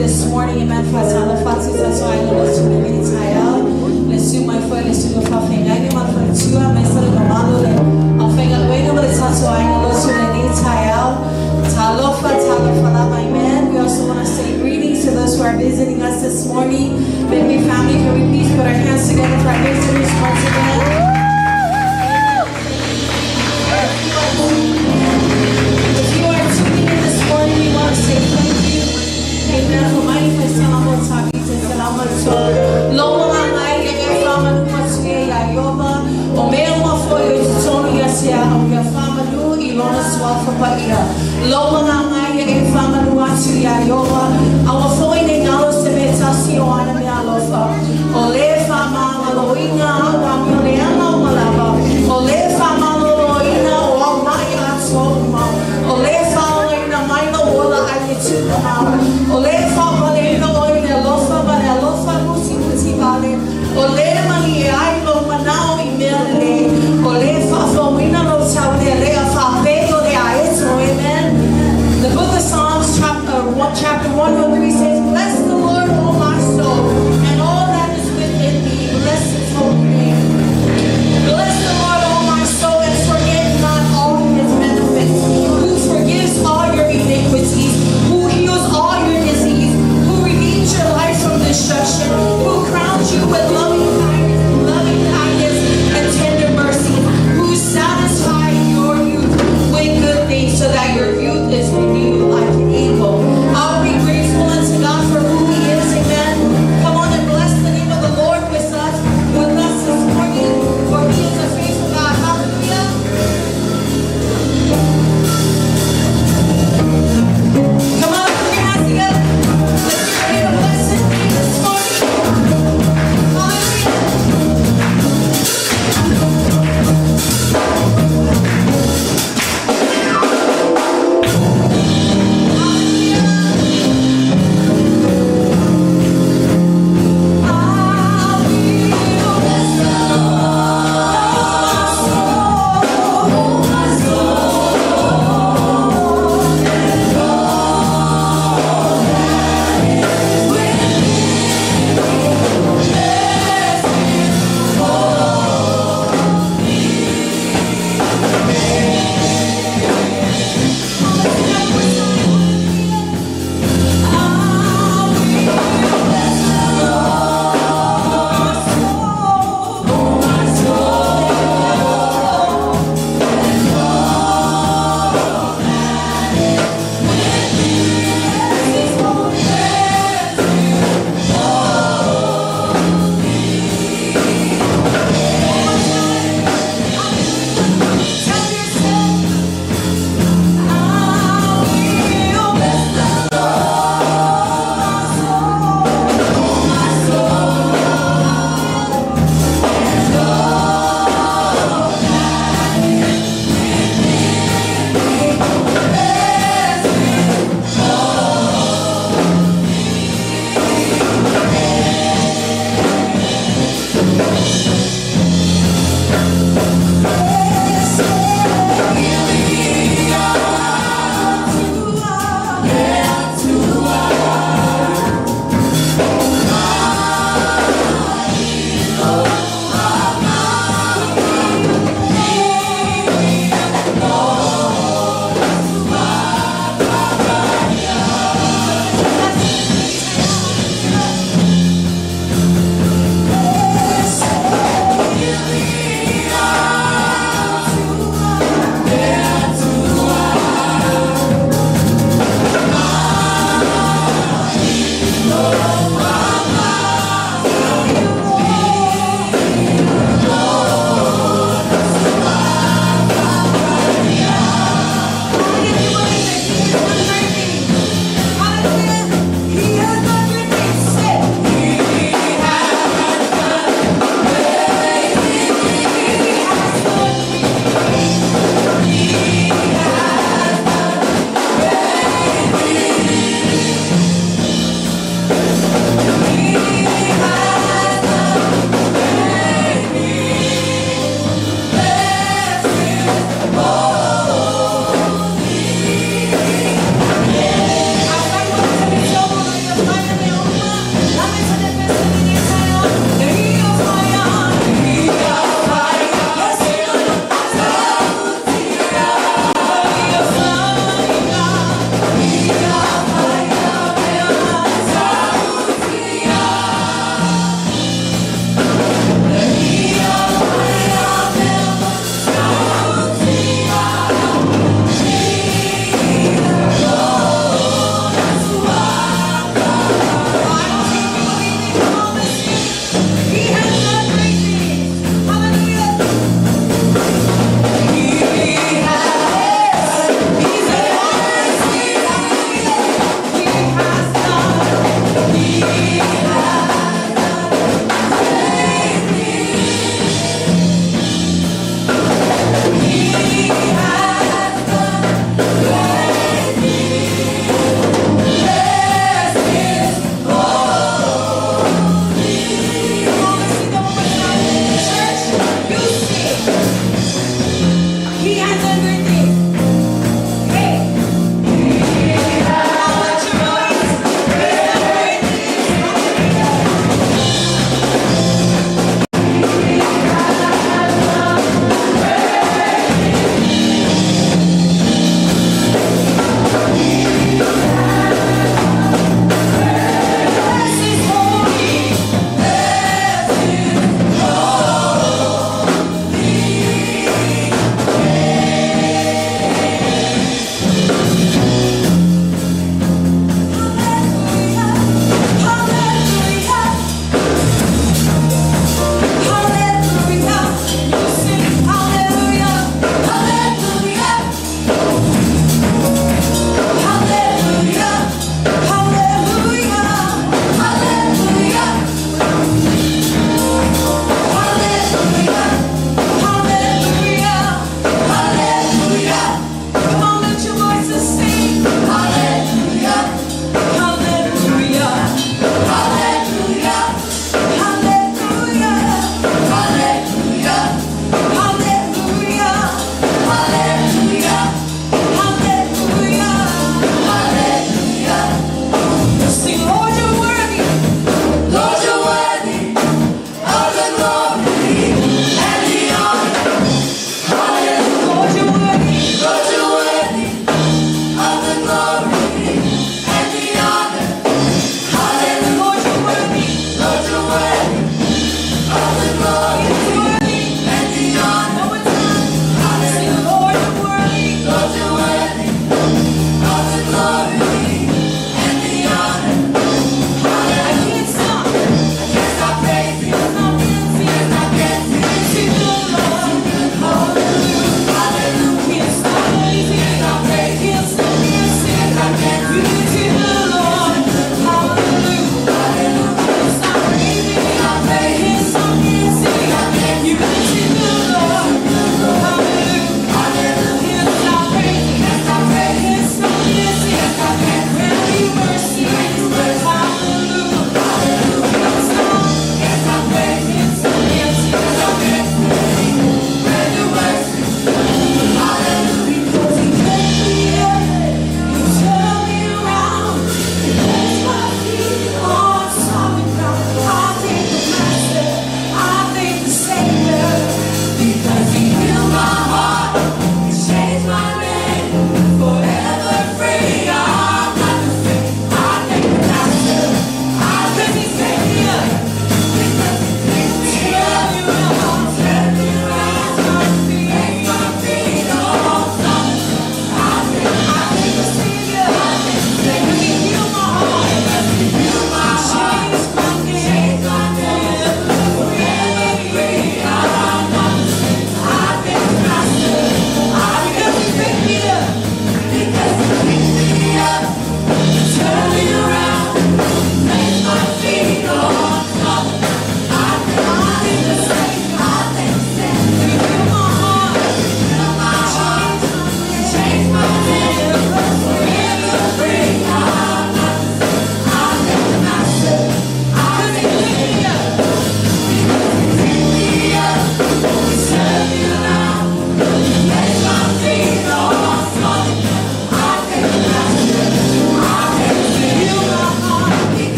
this morning, amen. Fatala fatu tato ay lolo tunani tayo. Lesu my foi lesu do fafenga ni man foi tua mesa do malo le. Afenga luego le tato ay lolo tunani tayo. Talofa la amen. We also want to say greetings to those who are visiting us this morning. Baby family, can we please put our hands together for our visitors once again? If you are tuning in this morning, we want to say thank you. Amen. For manifesting our talk to salamat so. Loma ngai e fama no masuye ya yoba. O meu uma foi o sono ya se a o fama no e lona sua fa ira. Loma ngai e fama no masuye ya yoba. Our foi nem alo se metação ana me alofa. O le fama aloinga wa me le ama malaba. O le fama aloinga o mai atoma. O le fama ina mai no ola ai tu na. O le fama ina oina lofa ba lofa musi vale. O le mani ai lo manao i mele. O le fa ina lo chau de le fa pego de aeto. Amen. The book of Psalms chapter 103 says, "Bless the Lord, O my soul, and all that is within me. Bless His holy name. Bless the Lord, O my soul, and forget not all His benefits, who forgives all your iniquities, who heals all your disease, who redeems your life from destruction, who crowns you with loving kindness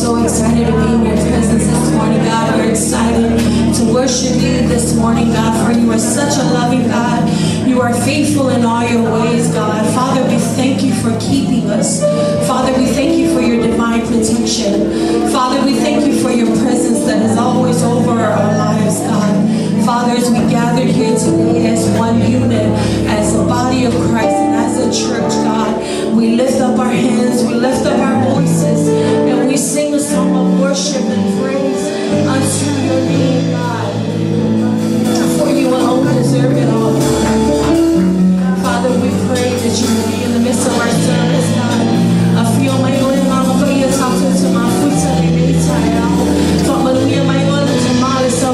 so excited to be in your presence this morning, God. We're excited to worship you this morning, God, for you are such a loving God. You are faithful in all your ways, God. Father, we thank you for keeping us. Father, we thank you for your divine protection. Father, we thank you for your presence that is always over our lives, God. Father, as we gathered here today as one unit, as a body of Christ and as a church, God, we lift up our hands, we lift up our voices, and we sing a song of worship and praise unto your name, God. For you alone deserve it all, God. Father, we pray that you will be in the midst of our service, God. Afio mayon mama kaya tato to my foot to the daytime. Famaluya mayon to my so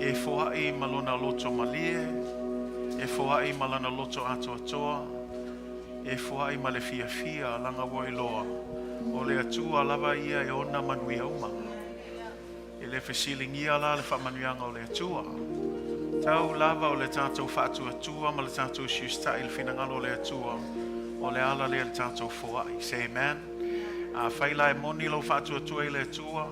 E foai malona loto malie, e foai malana loto atoa, e foai male fia langa woiloa. O le atua lava ia e ona manuia uma. E le fesilingia la le whamanuianga o le atua. Tau lava o le tātou whātua atua, ma le tātou siusta il finangalo o le atua. O le ala le tātou foai. Say amen. Whaila e moni lo whātua atua i le atua.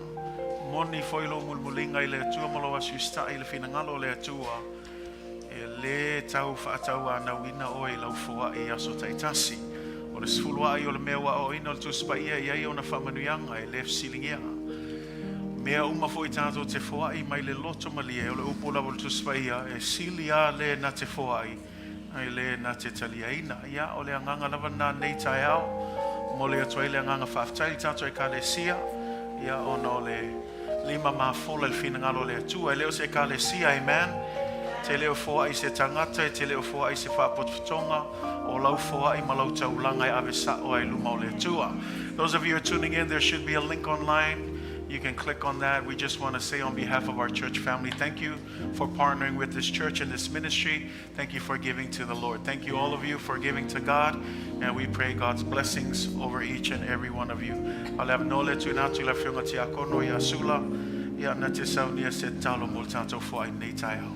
Moni foilo mulmulinga i le atua malo a siusta i le finangalo le atua. E le tau whaatau a nawina o i lau foa i aso taitasi. O le sfulua i o le mewa o ino le tuspa ia i ona whamanuianga i le fsilingia. Mea uma fo i tātou te foa i mai le loto malia o le upola o le tuspa ia e silia le na te foa i le na te talia ina. Ia o le anganga lava na nei tai au. Mo le atua i le anganga whaftai tātou e ka le sia. Ia ona o le lima mafola il finangalo le atua. E leo se ka le sia, amen. Te leo foa i se tangata, te leo foa i se whapotwhitonga, o lau foa i malau taulanga i avesa o ai luma o le atua. Those of you who are tuning in, there should be a link online. You can click on that. We just want to say on behalf of our church family, thank you for partnering with this church and this ministry. Thank you for giving to the Lord. Thank you all of you for giving to God. And we pray God's blessings over each and every one of you. I'll no le tu na tu la fiona ti akono ya sula. Ya na te saunia se talo mo tanto fo ai nei tai au.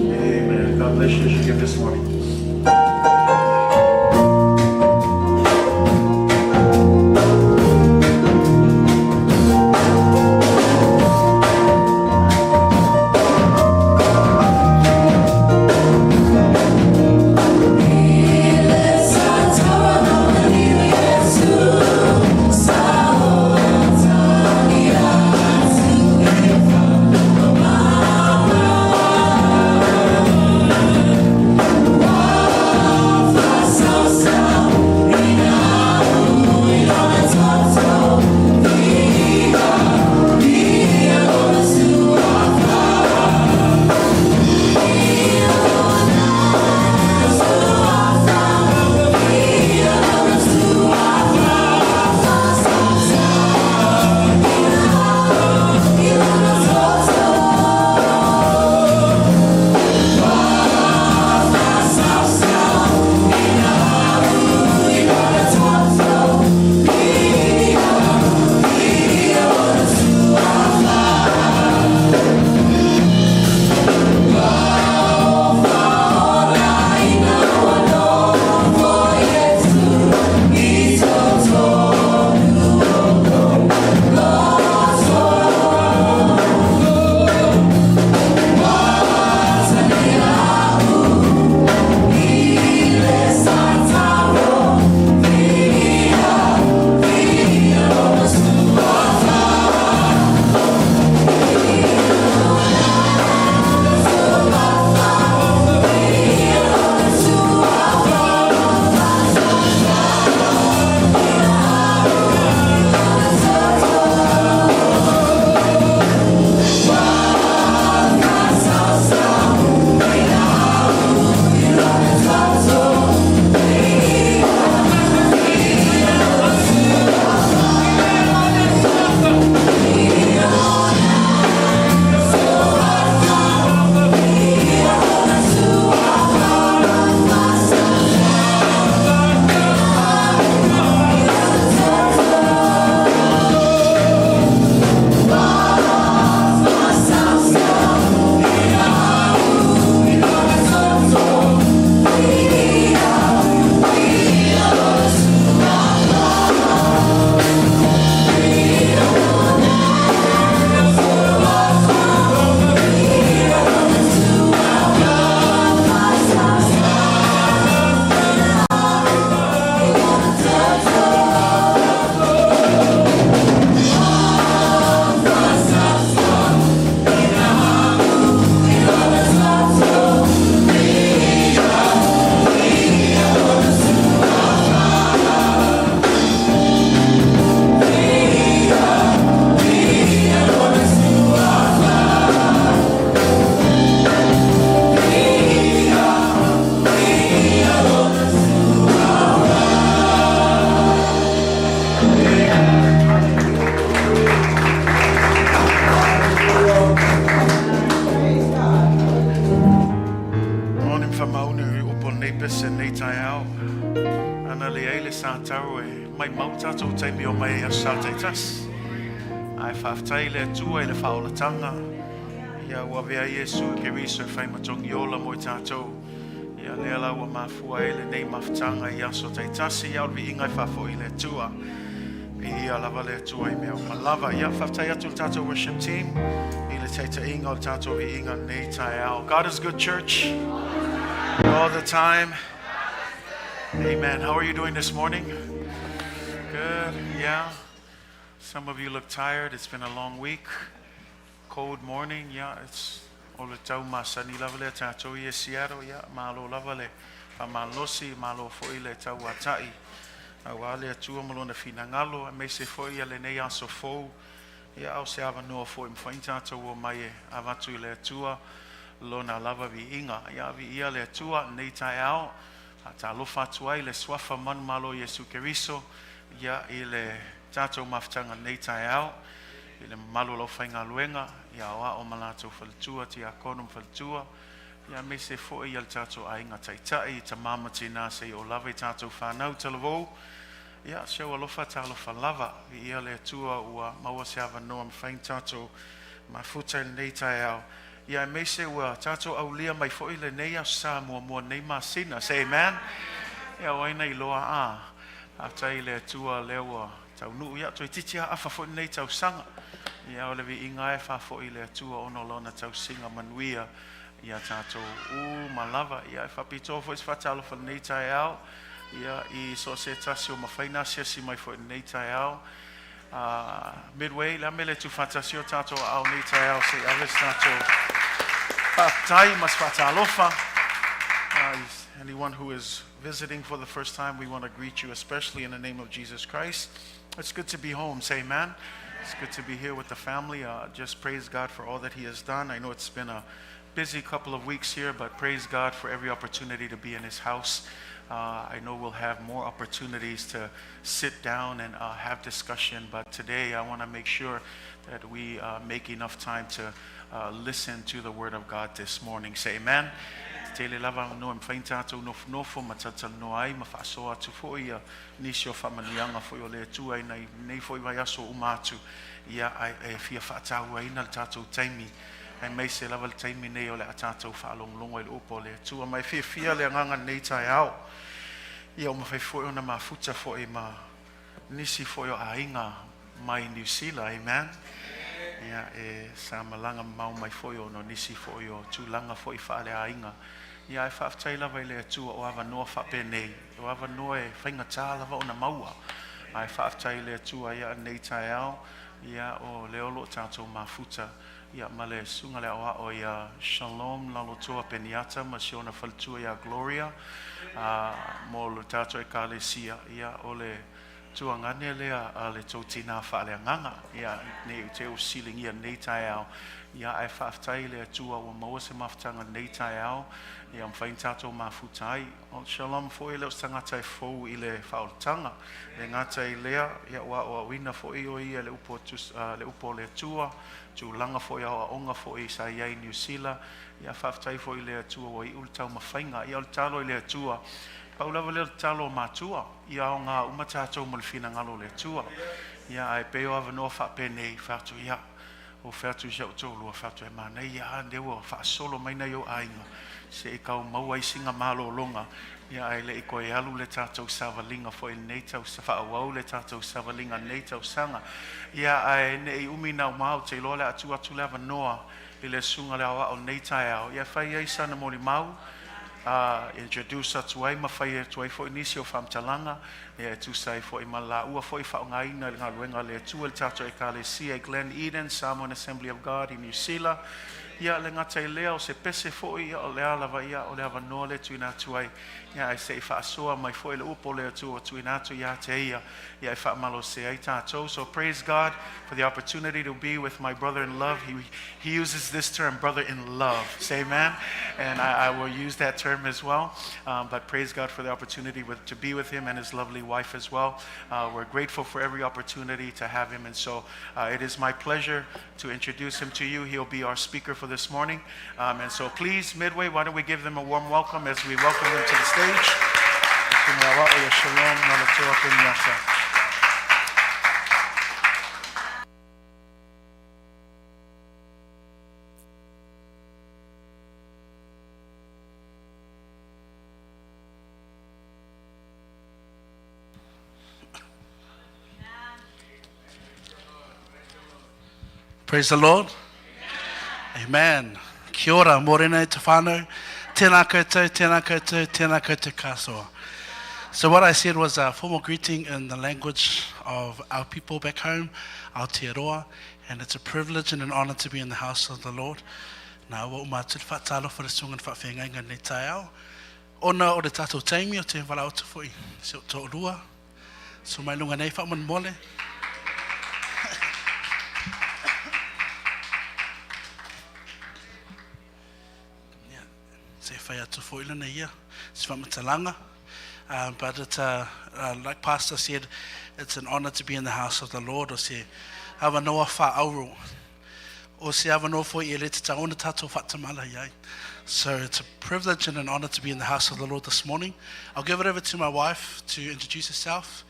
Amen. God bless you as you give this morning. Wow. tau e mai mau tātou taimi o mai a sa taitas. Ai whaftai le atua i le whaolatanga. Ia ua vea Iesu ke riso e whai matongi ola mo i tātou. Ia lea lau a mafua e le nei maftanga i aso taitasi. Ia olvi ingai whafo i le atua. Ia lava le atua i mea o malava. Ia whaftai atu le tātou worship team. I le teita inga o le tātou i inga nei tai au. God is good, church. All the time. Amen. How are you doing this morning? Good. Yeah. Some of you look tired. It's been a long week. Cold morning. Yeah. It's all the tau masani lava le tātou i e Seattle. Yeah. Malo lava le pamalosi. Malo foi le tau atai. Awa le atua malona finangalo. Me se foi le nei aso fou. Yeah. Au se ava noa foi mfain tātou o mai e avatu i le atua. Lona lava vi inga. Yeah. Vi ia le atua nei tai au. Ta lofa tuai le swafa man malo Yesu Keriso ia i le tātou maftanga nei tai au i le malo lo whainga luenga ia oa o malatou whaltua ti a konum whaltua ia me se foe ia le tātou ainga taitai ta mama tina se o lava i tātou whanau talavou ia seo alofa ta alofa lava i ia le tua ua maua se awa noa mwhain tātou mafuta nei tai au. Ia me se ua tātou au lia mai fo'i le nei au sa mua nei masina. Say amen. Ia waina i loa a. A tai le tua lewa tau nuu. Ia toi titi a afa fo'i nei tau sanga. Ia o le vi inga e fa fo'i le tua ono lona tau singa manuia. Ia tātou malava. Ia e whapito fo'i sfatalo fa nei tai au. Ia i so se tasi o mawhaina si mai fo'i nei tai au. Midway, la mele tu fantasio tato au nei tai au se aves tato. Tai mas fatalofa. Anyone who is visiting for the first time, we want to greet you, especially in the name of Jesus Christ. It's good to be home. Say amen. It's good to be here with the family. Just praise God for all that He has done. I know it's been a busy couple of weeks here, but praise God for every opportunity to be in His house. I know we'll have more opportunities to sit down and have discussion, but today I want to make sure that we make enough time to listen to the Word of God this morning. Say amen. Tele lava no mfain tātou nofo matatal no ai mawhaasoa tu foia nisio whamanianga foio le tua nei foi vai aso umatu ia ai fia whaatau ai na tātou taimi ai mai se lava le taimi nei o le a tātou whaalonglongo i le upo le tua mai fia le anganga nei tai au ia o mawhai foio na mafuta foi ma nisi foio a inga mai New Zealand, amen. Ia e sa malanga mau mai foio no nisi foio tūlanga foi whaale a inga. Ia e whaftai lava i le atua o awa noa whapenei. O awa noa e whainga tā lava o na maua. Ai whaftai le atua ia nei tai au. Ia o leolo tātou mafuta. Ia ma le sunga le awa o ia Jehshalom Lalotoa-Peniata ma siona whaltua ia Gloria. Mo lo tātou e kālesia. Ia o le tua ngane lea a le tautina whaale nganga. Ia ne te o siling ia nei tai au. Ia ai whaftai le atua o maua se maftanga nei tai au. Ia mwhain tātou mafutai. O shalom foi leo tangata e fou i le whaoltanga. Le ngata i lea, ia ua o wina foi o ia le upo le atua. Tu langa foi a onga foi sa iai New Zealand. Ia whaftai foi le atua o i ultau mawhainga. Ia ultalo i le atua. Paulawa le talo matua. Ia o ngā umatātou mulfina ngalo le atua. Ia ai peo ava noa whapenei whatu ia. O whatu ia utolua whatu e mana. Ia ndewa whaasolo mai nei o ainga. Se e kau maua i singa malo longa. Ia ai le i koe alu le tātou Savalinga fo i nei tau whaawau le tātou Savalinga nei tau sanga. Ia ai ne i umina o mau te loa le atu lewa noa i le sunga le awa o nei tai au. Ia whai ai sana mori mau. Introduce atu ai mawhai atu ai fo i nisi o whamtalanga. Ia tu sai fo i mala ua fo i whaongaina le ngā luenga le atu le tātou e kālesia Glen, Samoan Assembly of God in New Zealand. Ia le ngata i lea o se pese fo i o le alava ia o le ava noa le tuina atu ai. Ia ai se i whaasoa mai fo i le upo le atu o tuina atu ia te ia. Ia i whaamalo se ai tātou. So praise God for the opportunity to be with my brother in love. He uses this term, brother in love. Say amen. And I will use that term as well. But praise God for the opportunity to be with him and his lovely wife as well. We're grateful for every opportunity to have him. And so it is my pleasure to introduce him to you. He'll be our speaker for this morning. And so please, Midway, why don't we give them a warm welcome as we welcome them to the stage. Tēnā wā o Jehshalom Lalotoa-Peniata. Praise the Lord. Amen. Kia ora, morena e te whānau. Tēnā koutou, tēnā koutou, tēnā koutou kāsoa. So what I said was a formal greeting in the language of our people back home, Aotearoa, and it's a privilege and an honor to be in the house of the Lord. Nā wa umāturi whaatalo for the song and whaatwhengainga nei tai ao. Ona o le tātou taimi o te wala o te whoi, se o tō rua. So mai lunga nei whaaman mole. Se whai atu whoi lana ia, se whamatalanga. But it's like Pastor said, it's an honor to be in the house of the Lord. O se awa noa wha auro. O se awa noa whoi e le te taona tātou whatamala iai. So it's a privilege and an honor to be in the house of the Lord this morning. I'll give it over to my wife to introduce herself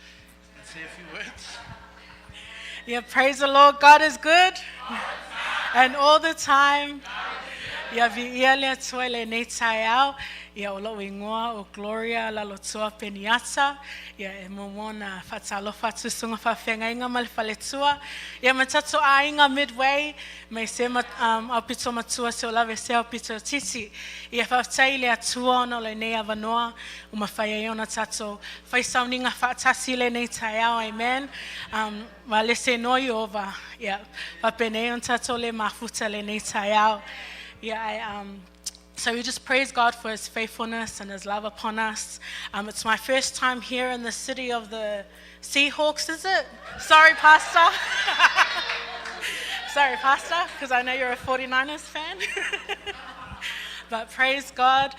and say a few words. Yeah, praise the Lord. God is good. And all the time. Ia vi ia le atua le nei tai au, ia o lau ingoa o Gloria Lalotoa-Peniata, ia e momona whatalofa tusunga whawhengainga ma le whaletua, ia matato a inga midway, me se au pito matua se o lawe se au pito titi, ia whawtai le atua ona le nei avanoa, uma whaiai ona tato, whaisauninga whaatasi le nei tai au, amen. Wa le se noi ova, ia whapene on tato le mafuta le nei tai au. Yeah, so we just praise God for His faithfulness and His love upon us. It's my first time here in the city of the Seahawks, is it? Sorry, Pastor. Sorry, Pastor, because I know you're a 49ers fan. But praise God.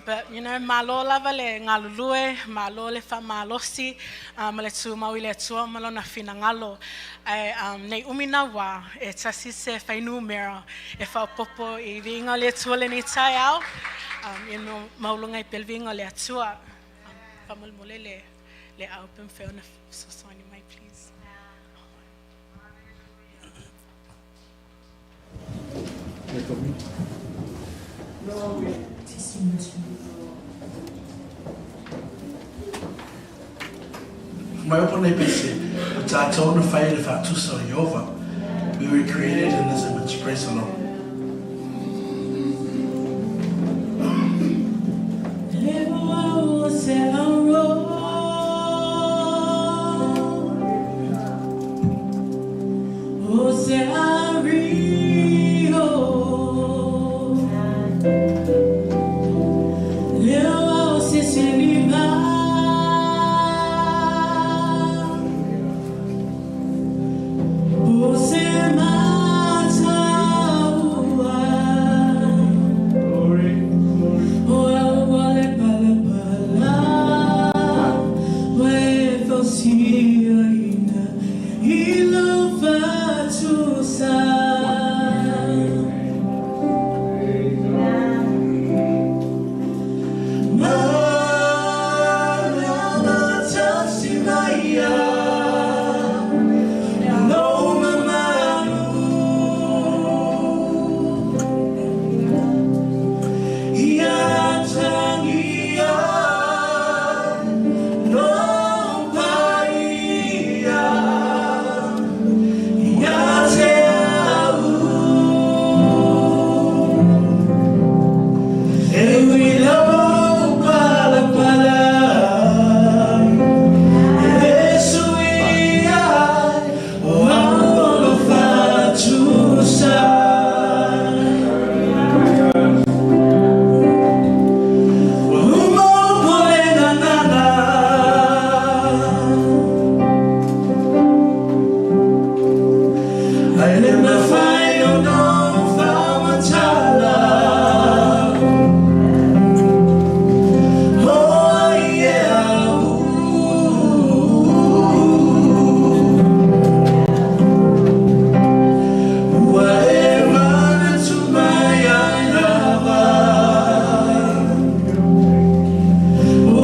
But you know, malo lava le ngalulue, malo le fa malosi, le tu maui le tua malo na fina ngalo. Nei umina wa e tasi se whainu mera e wha popo I vinga le tua le ni tai au. You know, maulunga I pelvinga le atua. Whamalmole le au pim whiona sosoni mai, please. Mai opo nei pese, o tātou na whai le whaatusa o Iova. We were created in His image. Praise the Lord.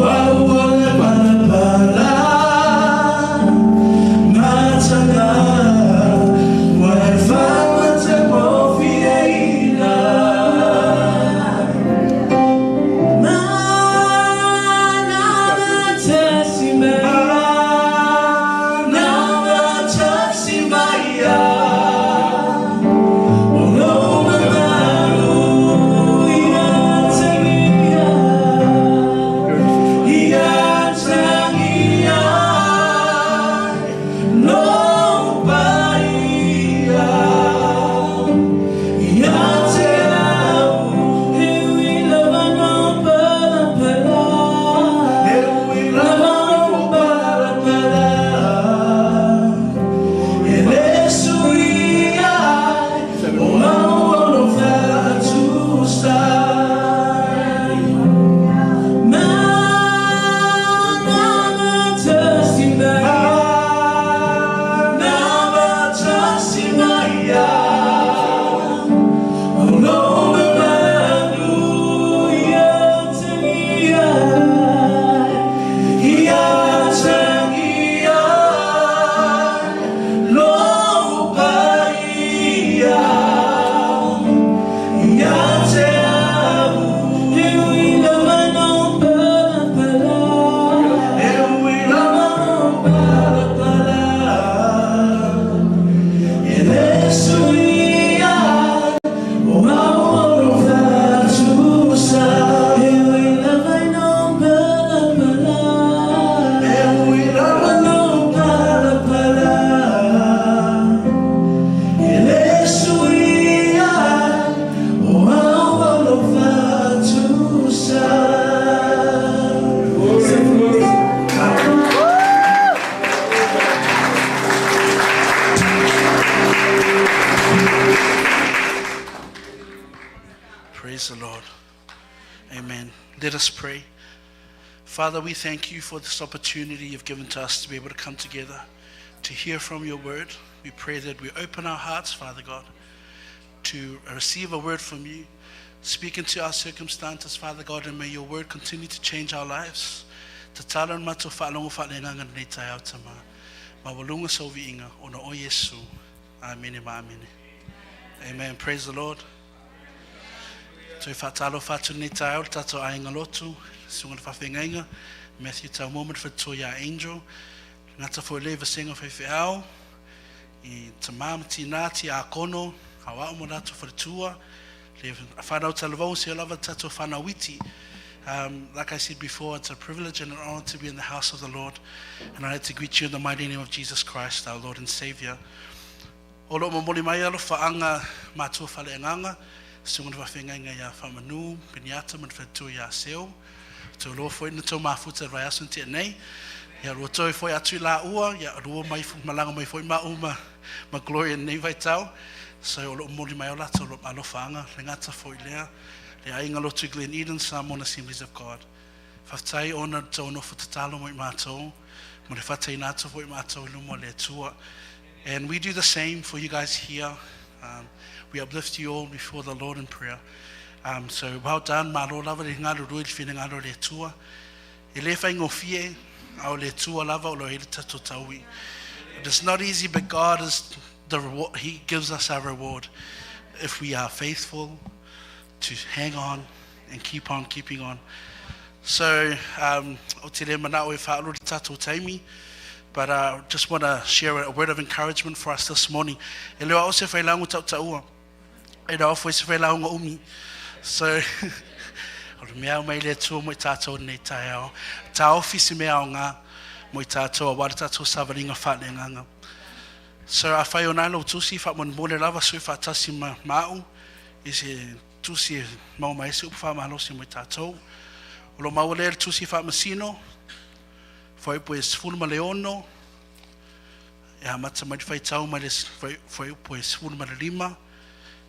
Wow. Praise the Lord. Amen. Let us pray. Father, we thank you for this opportunity you've given to us to be able to come together, to hear from your word. We pray that we open our hearts, Father God, to receive a word from you. Speak into our circumstances, Father God, and may your word continue to change our lives. Te talan matu whaalongo whaalenganga nei tai au tama. Mawalunga sovi inga, ona o Yesu. Amen, amen. Amen. Praise the Lord. Toi whaatalo whatu nei tai au, tato ainga lotu, sunga whawhengainga, Matthew tau moment for toya angel, ngata fo leva senga whewhi au, I tamam tinati a kono, hawa mo ratu for tua, whanau talavau se lava tato whanawiti. Like I said before, it's a privilege and an honor to be in the house of the Lord. And I'd like to greet you in the mighty name of Jesus Christ, our Lord and Savior. Olo mo moli mai alo whaanga mātua whaleanganga, sunga whawhengainga ia Faamasino, Peniata, man whetu ia seo. Tō loa fwoi na tō mafuta rai asun tia nei. Ia rua toi fwoi atu I la ua, ia rua mai malanga mai fwoi ma gloria nei vai tau. So olo moli mai ola tō alo whaanga, le ngata fwoi lea. Le ainga lotu Glen Eden, Samoan Assemblies of God. Whaftai ona tō nofo tatalo mo I mātou. Mo le whatai nātou fwoi mātou lumo le Atua. And we do the same for you guys here. We uplift you all before the Lord in prayer. So well done, malo lava le ngalo rui whine ngalo le Atua. E le whai ngofie, au le Atua lava o lo hele tato taui. It is not easy, but God is the reward. He gives us our reward if we are faithful to hang on and keep on keeping on. So, o te le manao e whaaluri tato taimi. But I just want to share a word of encouragement for us this morning. E leo au se whai laungu tau taua. E rao fwoi se whai launga umi. So, o le mea mai le tua mo I tātou nei tai au. Tā ofisi mea o ngā mo I tātou a wada tātou Savali ngā whaaleanganga. So, a whai o nai lau tusi, wha mon mole lava sui whaatasi mau. I se tusi mau mai se upa whamahalosi mo I tātou. O lo maualalo tusi Faamasino. Puipui sfulma leono. E hamata mai whai tau mai le Puipui sfulma le lima.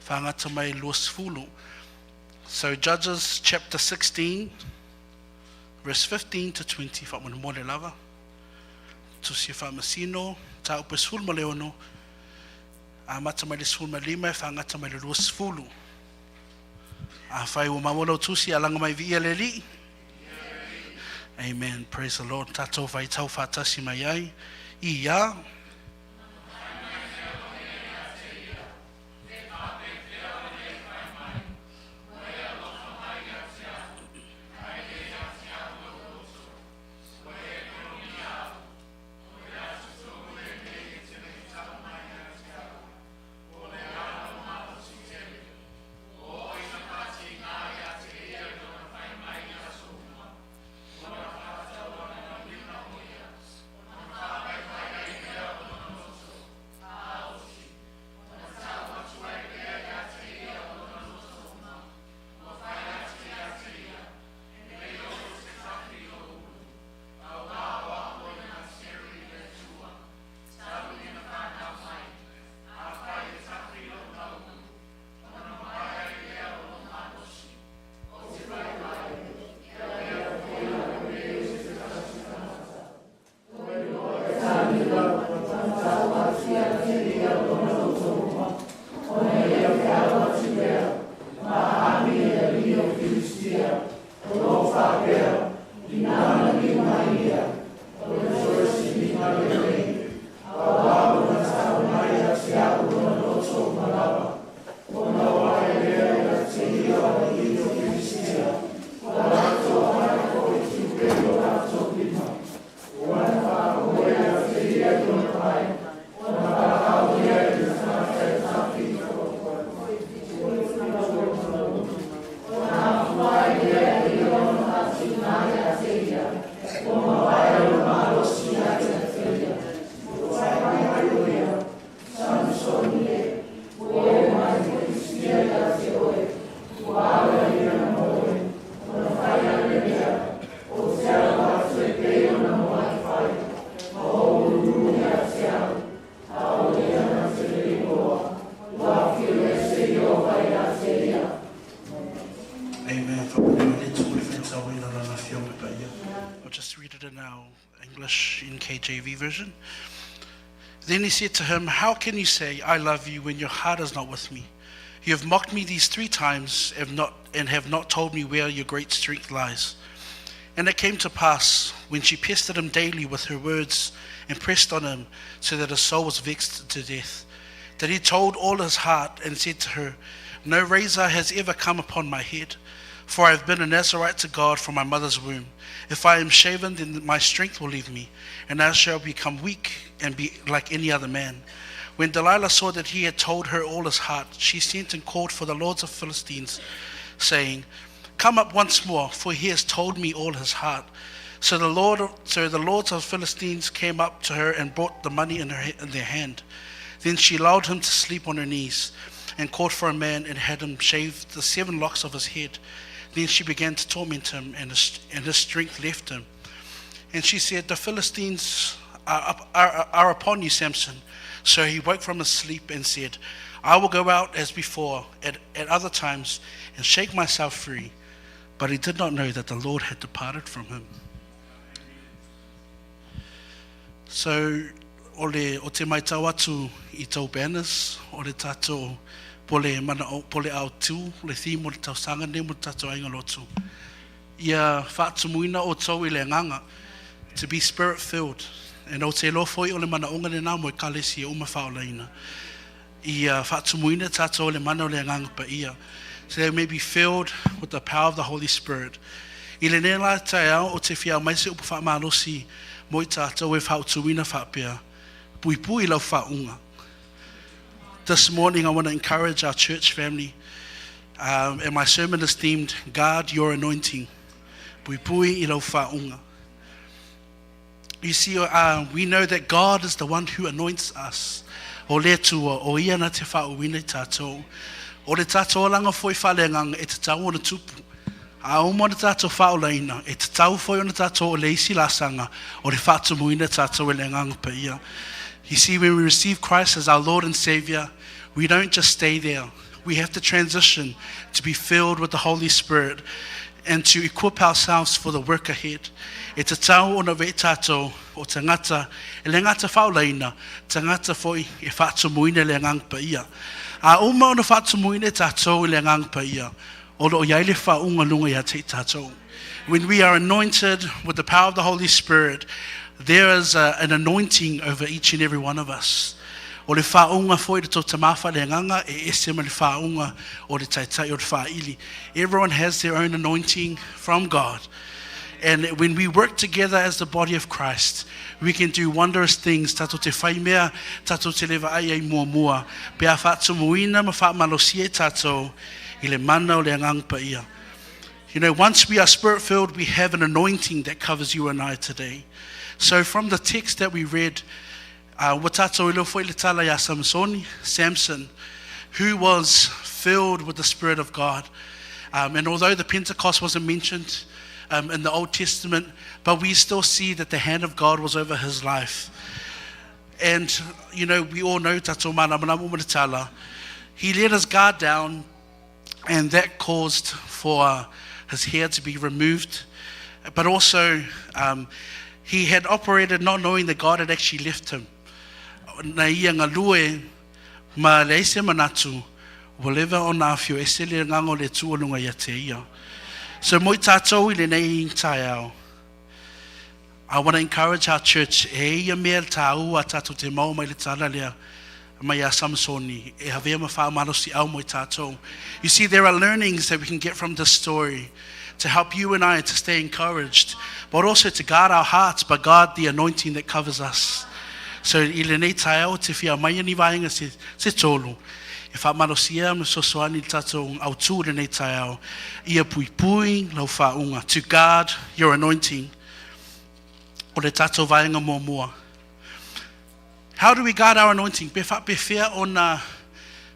Whangata mai lua sfulu. So Judges chapter 16, verse 15 to 20. Whamana mole lava. Tusi Faamasino. Tau Puipui sfulma leono. A mata mai le sfulma lima. Whangata mai le lua sfulu. A whai o mawalo tusi alanga mai vi le li. Amen. Praise the Lord. Tato vai tau whaatasi mai ai. Ia. NKJV version. Then he said to him, "How can you say, 'I love you,' when your heart is not with me? You have mocked me these 3 times and have not told me where your great strength lies." And it came to pass, when she pestered him daily with her words and pressed on him, so that his soul was vexed to death, that he told all his heart and said to her, "No razor has ever come upon my head, for I have been a Nazarite to God from my mother's womb. If I am shaven, then my strength will leave me, and I shall become weak and be like any other man." When Delilah saw that he had told her all his heart, she sent and called for the lords of Philistines, saying, "Come up once more, for he has told me all his heart." So the lords of Philistines came up to her and brought the money in their hand. Then she lulled him to sleep on her knees, and called for a man and had him shave the 7 locks of his head. Then she began to torment him, and his strength left him. And she said, "The Philistines are upon you, Samson." So he woke from his sleep and said, "I will go out as before at other times and shake myself free." But he did not know that the Lord had departed from him. So, o te mai tau atu I tau banners, o le tato pole au tu, le theme o le tau sanga ne mo tato ainga lotu. Ia whaatumuina o tau I le nganga, to be spirit filled. And o te lofoi o le mana onga le nā mo I kalesi e uma whaolaina. Ia whaatumuina tato o le mana o le nganga pa ia. So they may be filled with the power of the Holy Spirit. I le nela tai au o te whia maise upu whaamalosi mo I tato e whaatuina whaapea. Puipui lau whaunga. This morning I want to encourage our church family. And my sermon is themed, "Guard Your Anointing." Puipui lau whaunga. You see, we know that God is the one who anoints us. O le tua, o ia na te whauina I tātou. O le tātou langa foi whalengang e te tau o na tupu. A umo na tātou whaolaina, e te tau foi o na tātou o le isi lasanga, o le whaatumuina tātou e le nganga pa ia. You see, when we receive Christ as our Lord and Savior, we don't just stay there. We have to transition to be filled with the Holy Spirit and to equip ourselves for the work ahead. E te tau o na vei tātou o te ngata, e le ngata whaolaina, te ngata foi e whaatumuina le ngang pa ia. A uma o na whaatumuina tātou le ngang pa ia, o lo iai le whaunga lunga ia te tātou. When we are anointed with the power of the Holy Spirit, there is an anointing over each and every one of us. O le whaunga foi le tō tamawha le nganga, e ese ma le whaunga o le taitai o le whaili. Everyone has their own anointing from God. And when we work together as the body of Christ, we can do wondrous things. Tato te whai mea, tato te lewa ai mua mua. Pea whaatumuina ma whaamalosia tato, I le mana o le ngang pa ia. You know, once we are spirit-filled, we have an anointing that covers you and I today. So from the text that we read, Watato ilo foi le tala ya Samson, who was filled with the Spirit of God. And although the Pentecost wasn't mentioned in the Old Testament, but we still see that the hand of God was over his life. And, you know, we all know Tato mana manamu tala. He let his guard down, and that caused for his hair to be removed. But also, he had operated not knowing that God had actually left him. Na ia ngā lue, ma le ese manatu, whatever o nā whio, ese le ngango le tuolunga ia te ia. So moi tātou I le nei tai au. I want to encourage our church, e ia mea tā ua tātou te mau mai le tāla lea, mai a Samsoni, e havea ma whaamalosi au moi tātou. You see, there are learnings that we can get from this story to help you and I to stay encouraged, but also to guard our hearts, but guard the anointing that covers us. So I le nei tai au te whia mai ni vaenga se tolu. E whaamalosia me sosoani tātou au tū le nei tai au. Ia puipui lau whaunga. To guard your anointing. O le tātou vaenga mua mua. How do we guard our anointing? Pe whea o na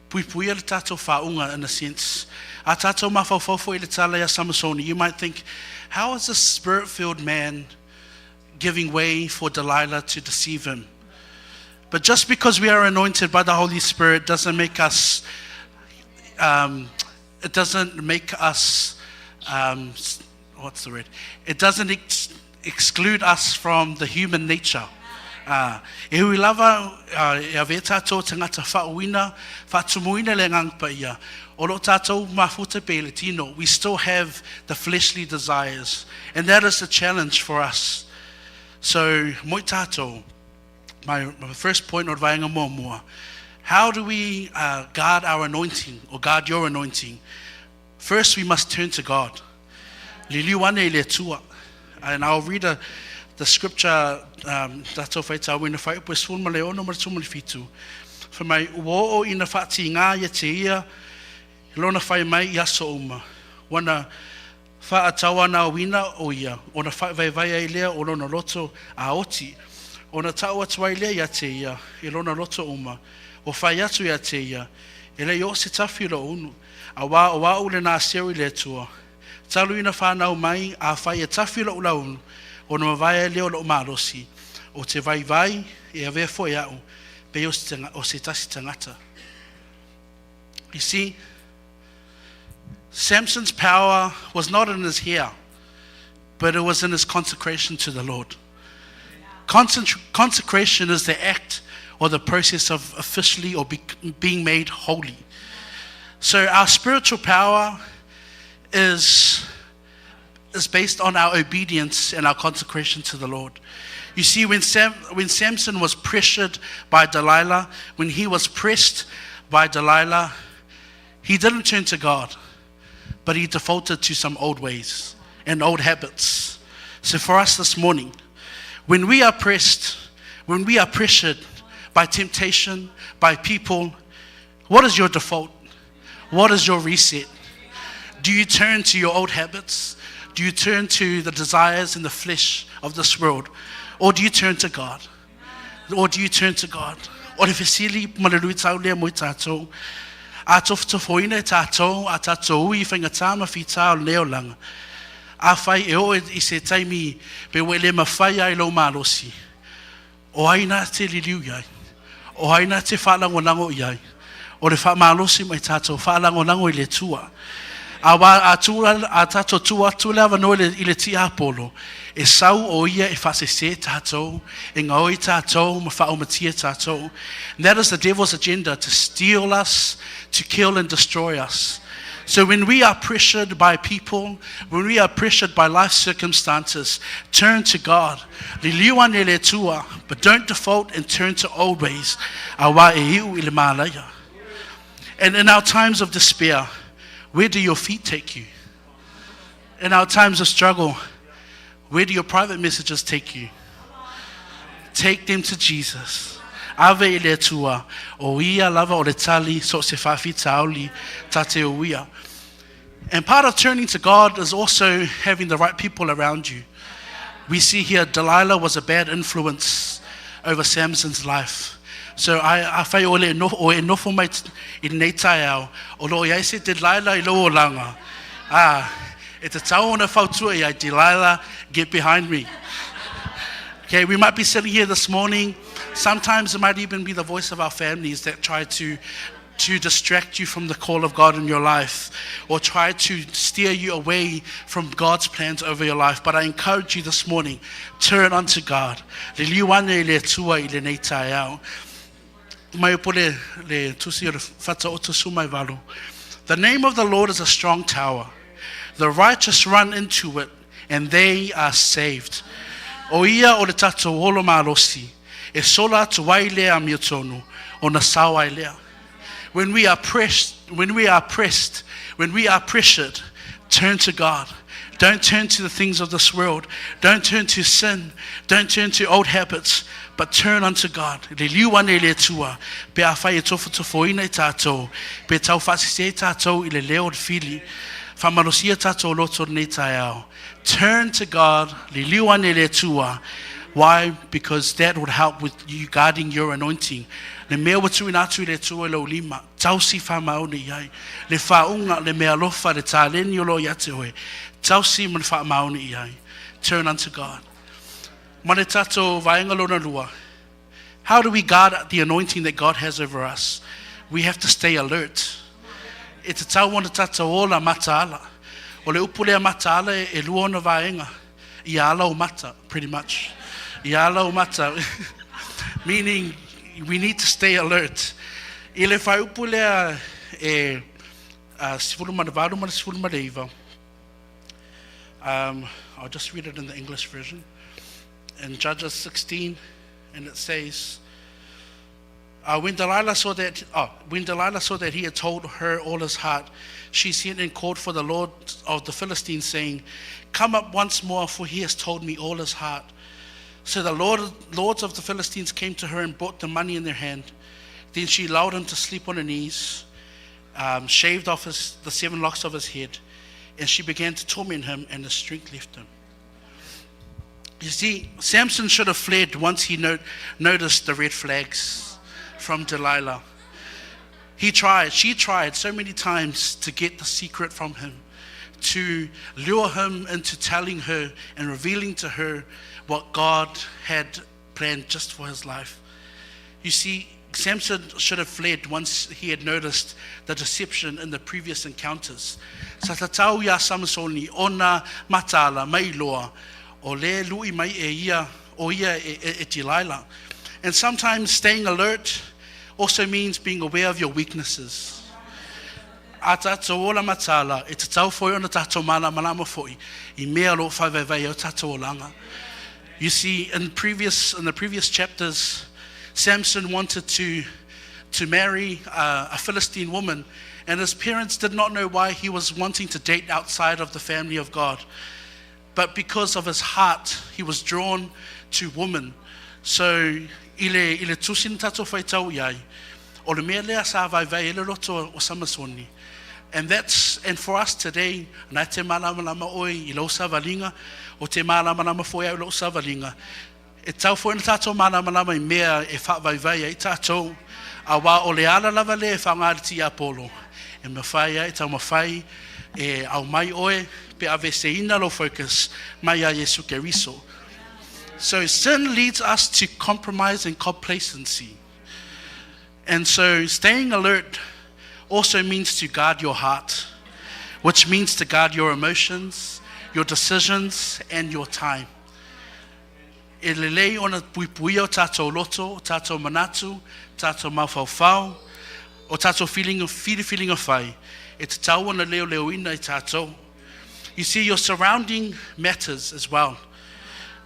puipui le tātou whaunga in a sense. A tātou mawhauwhauwhau I le tala ya Samasoni. You might think, how is this spirit-filled man giving way for Delilah to deceive him? But just because we are anointed by the Holy Spirit doesn't make us, it doesn't exclude us from the human nature. E hui lava e ave tātou tangata whauina, whatumuina le ngangpa ia. O lo tātou mafuta pe le tino, we still have the fleshly desires. And that is the challenge for us. So, moi tātou, my first point of vaenga mua. How do we guard our anointing or guard your anointing? First, we must turn to God. Liliu ane le tua. And I'll read the scripture that's of it. I win the fight with Swun Maleo no Marsumali Fitu. For my wo in the fati nga yatia, Lona Fai Mai Yasouma. Wana Fa Atawa na wina oya, on a fight vai lea or on a loto aoti. On a tawa twaile yatia, Ilona loto uma, or Fayatu yatia, Ele Yositafilo unu, awa ule na seri le tua. Taluina fa na mai a Faya tafilo ulaunu. O no vai leo lo marosi o te vai e ave foi au pe o se tasi tangata. You see, Samson's power was not in his hair, but it was in his consecration to the Lord. Consecration is the act or the process of officially or being made holy. So our spiritual power is based on our obedience and our consecration to the Lord. You see, when Samson was pressured by Delilah, when he was pressed by Delilah, he didn't turn to God, but he defaulted to some old ways and old habits. So for us this morning, when we are pressed, when we are pressured by temptation, by people, what is your default? What is your reset? Do you turn to your old habits? Do you turn to the desires in the flesh of this world? Or do you turn to God? Or do you turn to God? Or if it's really malalui tau lea mo tātou, a tofoina tātou, a tātou ui whangatama fi tau leo langa. A whai e o I se taimi pe wele mawhai ai lo malosi. O aina te liliu iai. O aina te whalango lango iai. O le whamalosi mai tātou whalango lango I le tua. A tātou tua tūlewa no I le ti apolo. E sau o ia e whasese tātou, e ngaoi tātou, ma whaomatia tātou. And that is the devil's agenda, to steal us, to kill and destroy us. So when we are pressured by people, when we are pressured by life circumstances, turn to God. Liliu ane le tua, but don't default and turn to old ways. Awa e iu I le mālaya. And in our times of despair, where do your feet take you? In our times of struggle, where do your private messages take you? Take them to Jesus. Ave le tua, o ia lava o le tali, so se fafi tauli, tate o ia. And part of turning to God is also having the right people around you. We see here Delilah was a bad influence over Samson's life. So I whai o e nofo mai I nei tai au, o lo iai se Delilah I lo o langa. E te tau ona whautua iai, Delilah, get behind me. Okay, we might be sitting here this morning. Sometimes it might even be the voice of our families that try to distract you from the call of God in your life, or try to steer you away from God's plans over your life. But I encourage you this morning, turn unto God. Liliu ane le tua I le nei tai au. Mai opo le tusi o le whata o tusu mai walo. The name of the Lord is a strong tower. The righteous run into it, and they are saved. O ia o le tato olo malosi, e sola atu wai lea miotonu, o na sawai lea. When we are pressed, when we are pressured, turn to God. Don't turn to the things of this world. Don't turn to sin. Don't turn to old habits, but turn unto God. Liliu ane le tua, pe a whai e tofoina I tātou, pe tau whasise tātou I le leo fili. Whamalosia tātou loto nei tai au. Turn to God. Liliu ane le tua. Why? Because that would help with you guarding your anointing. Le mea watu inatu I le tua lo lima. Tausi whamau ni iai. Le whaunga le mea lofa le tāleni o lo iate hoe. Tausi man whamau ni iai. Turn unto God. Mane tātou vaenga lona lua. How do we guard the anointing that God has over us? We have to stay alert. E te tau ona tātou o la mataala. O le upule a mataala e lua ona vaenga. I ala o mata, pretty much. I ala o mata. meaning we need to stay alert. Ile whai upu lea sifuru manawaru mana sifuru manaiva. I'll just read it in the English version. In Judges 16, and it says, when Delilah saw that he had told her all his heart, she sent and called for the Lord of the Philistines, saying, "Come up once more, for he has told me all his heart." So the lords of the Philistines came to her and brought the money in their hand. Then she allowed him to sleep on her knees, shaved off the 7 locks of his head, and she began to torment him, and his strength left him. You see, Samson should have fled once he noticed the red flags from Delilah. She tried so many times to get the secret from him, to lure him into telling her and revealing to her what God had planned just for his life. You see, Samson should have fled once he had noticed the deception in the previous encounters. Sa tatau ia Samsoni ona mataala mai loa o le lui mai ia Delilah. And sometimes staying alert also means being aware of your weaknesses. A tātou ola mataala, e te tau foi ona tātou malama foi, I mea lo whaiwaiwai o tātou olanga. You see, in the previous chapters, Samson wanted to marry a Philistine woman, and his parents did not know why he was wanting to date outside of the family of God. But because of his heart, he was drawn to women. So, ile tusin tato whaitau iai, o le mea lea sa vai ele loto o Samasoni. And for us today, nai te malama oi I lo Savalinga, o te malama foi au lo Savalinga. E tau foi na tato malama I mea e whawaiwai ai tato, a wā o le ala lava le e whangariti Apollo. E mawhai ai, tau mawhai, e au mai oe, pe ave se ina lo focus, mai a Yesu Keriso. So sin leads us to compromise and complacency. And so staying alert also means to guard your heart, which means to guard your emotions, your decisions, and your time. E lelei ona puipui o tātou loto, tātou manatu, tātou mawhauwhau, o tātou feeling of whai. E te tau ona leo ina I tātou. You see, your surrounding matters as well.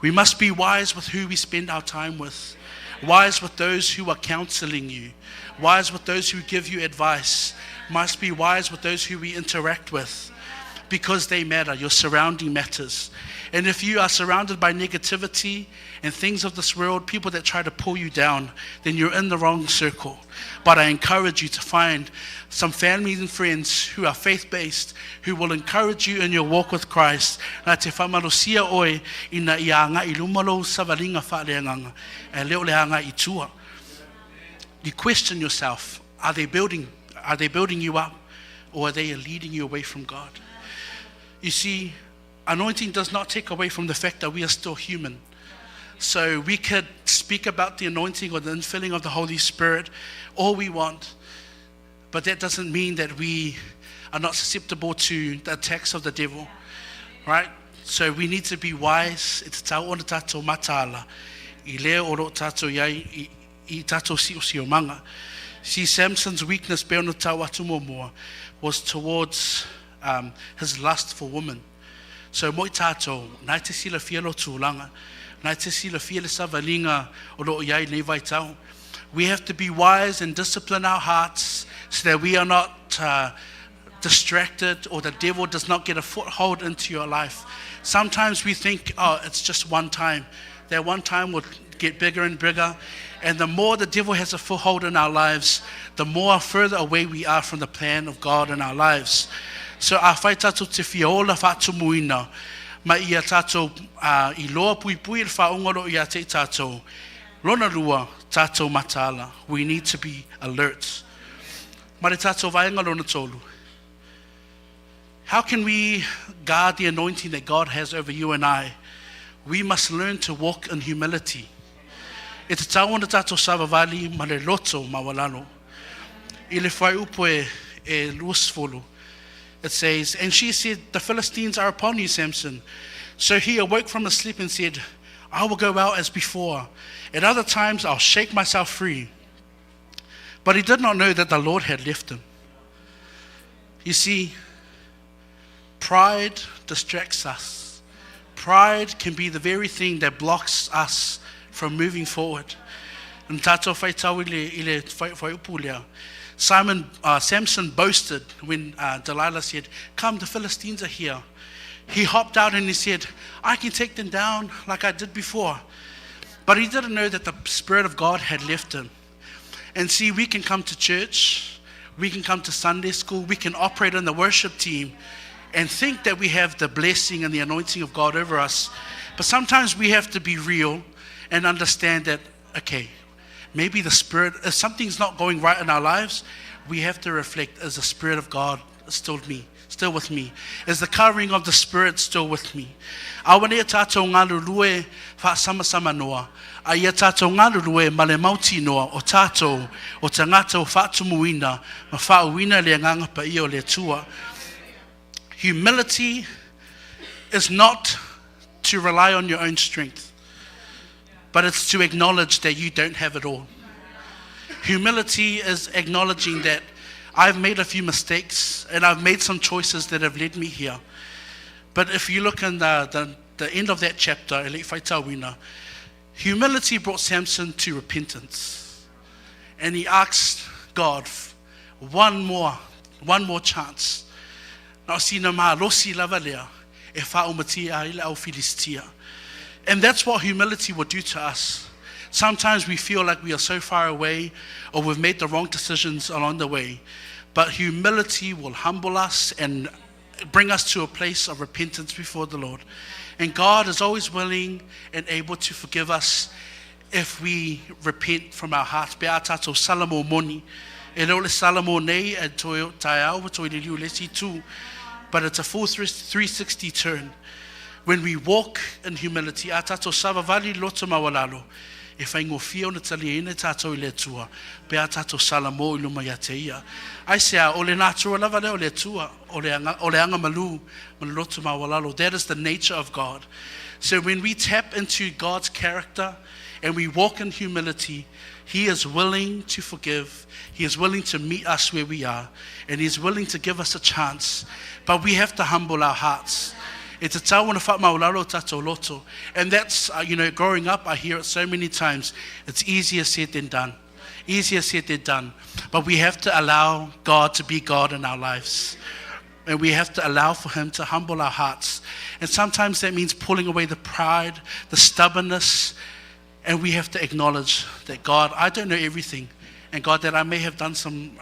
We must be wise with who we spend our time with, wise with those who are counseling you, wise with those who give you advice, must be wise with those who we interact with, because they matter. Your surrounding matters. And if you are surrounded by negativity and things of this world, people that try to pull you down, then you're in the wrong circle. But I encourage you to find some family and friends who are faith-based, who will encourage you in your walk with Christ. Nā te whamarosia oe ina I anga I lumalo savalinga whaaleanganga, e leo leanga I tua. You question yourself, are they building you up, or are they leading you away from God? You see, anointing does not take away from the fact that we are still human. So we could speak about the anointing or the infilling of the Holy Spirit all we want, but that doesn't mean that we are not susceptible to the attacks of the devil, right? So we need to be wise. It's tau ona tātou mataala, I leo oro tātou iai, I tātou si o manga. See, Samson's weakness, beona tau atu momoa, was towards his lust for women. So moi tātou, nai te sila fia lo tūlanga, nai te sila fia le savalinga o lo iai nei vai tau. We have to be wise and discipline our hearts so that we are not distracted, or the devil does not get a foothold into your life. Sometimes we think, oh, it's just one time. That one time will get bigger and bigger. And the more the devil has a foothold in our lives, the more further away we are from the plan of God in our lives. So a whai tātou te whiaola whātu muina, ma ia tātou I loa puipui il whaongoro ia te tātou. Lona lua tātou mataala. We need to be alert. Mare tātou vaenga lona tolu. How can we guard the anointing that God has over you and I? We must learn to walk in humility. E te tau ona tātou Savali ma le loto maualalo. I le whai upo e luasfolo. It says, and she said, the Philistines are upon you, Samson. So he awoke from his sleep and said, I will go out as before. At other times, I'll shake myself free. But he did not know that the Lord had left him. You see, pride distracts us. Pride can be the very thing that blocks us from moving forward. And tātou whai tau ile whai upu lea. Samson boasted when Delilah said, come, the Philistines are here. He hopped out and he said, I can take them down like I did before. But he didn't know that the Spirit of God had left him. And see, we can come to church, we can come to Sunday school, we can operate in the worship team and think that we have the blessing and the anointing of God over us. But sometimes we have to be real and understand that, okay, maybe the Spirit, if something's not going right in our lives, we have to reflect, is the Spirit of God still with me? Is the covering of the Spirit still with me? Awane e tātou ngā lulue whaasamasama noa. A ia tātou ngā lulue male mauti noa o tātou o te ngātou whaatumuina ma whauina le ngangapa i o le tua. Humility is not to rely on your own strength, but it's to acknowledge that you don't have it all. Humility is acknowledging that I've made a few mistakes and I've made some choices that have led me here. But if you look in the end of that chapter, humility brought Samson to repentance. And he asked God one more chance. And that's what humility will do to us. Sometimes we feel like we are so far away or we've made the wrong decisions along the way. But humility will humble us and bring us to a place of repentance before the Lord. And God is always willing and able to forgive us if we repent from our hearts. Be atato salamo moni. E leo le salamo nei e toi taiao toi Liliu lesi tū. But it's a full 360 turn. When we walk in humility, atato Savali loto maualalo. E whai ngofia o na tali e ne tātou I le tua, pe a tātou salamo I luma ia te ia. Ai sea, o le nātua lava leo le tua, o le anga malu, ma loto maualalo. That is the nature of God. So when we tap into God's character and we walk in humility, He is willing to forgive. He is willing to meet us where we are. And He is willing to give us a chance. But we have to humble our hearts. It's a tau na maualalo tātou loto. And that's, growing up, I hear it so many times. It's easier said than done. Easier said than done. But we have to allow God to be God in our lives. And we have to allow for Him to humble our hearts. And sometimes that means pulling away the pride, the stubbornness. And we have to acknowledge that, God, I don't know everything. And God, that I may have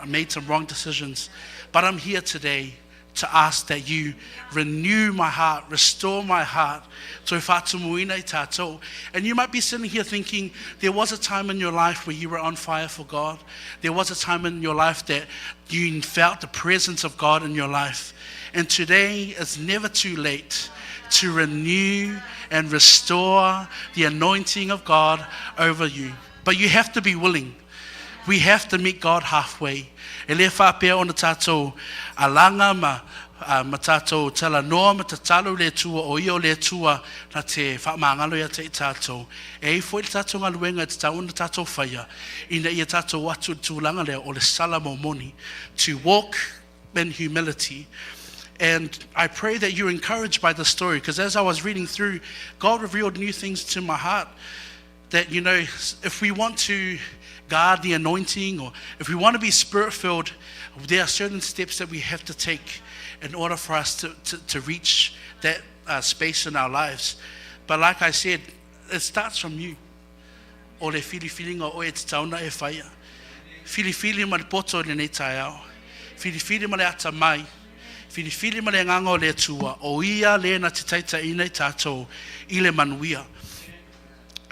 made some wrong decisions. But I'm here today to ask that you renew my heart, restore my heart. And you might be sitting here thinking, there was a time in your life where you were on fire for God. There was a time in your life that you felt the presence of God in your life. And today it's never too late to renew and restore the anointing of God over you. But you have to be willing. We have to meet God halfway. E le whapea o na tātou alanga ma tātou tala noa ma tatalo le tua o io le tua na te whaamangalo ia te I tātou. E fwoi le tātou ngaluenga te tau na tātou whaia. Ina ia tātou watu tūlanga lea o le salamo moni. To walk in humility. And I pray that you're encouraged by the story. Because as I was reading through, God revealed new things to my heart. That, if we want to guard the anointing, or if we want to be spirit-filled, there are certain steps that we have to take in order for us to reach that space in our lives. But like I said, it starts from you. O le fili-filinga o e te tauna e whaia. Fili-fili ma le poto le nei tai au. Fili-fili ma le ata mai. Fili-fili ma le nganga o le tua. O ia le na te taita I nei tātou I le manuia.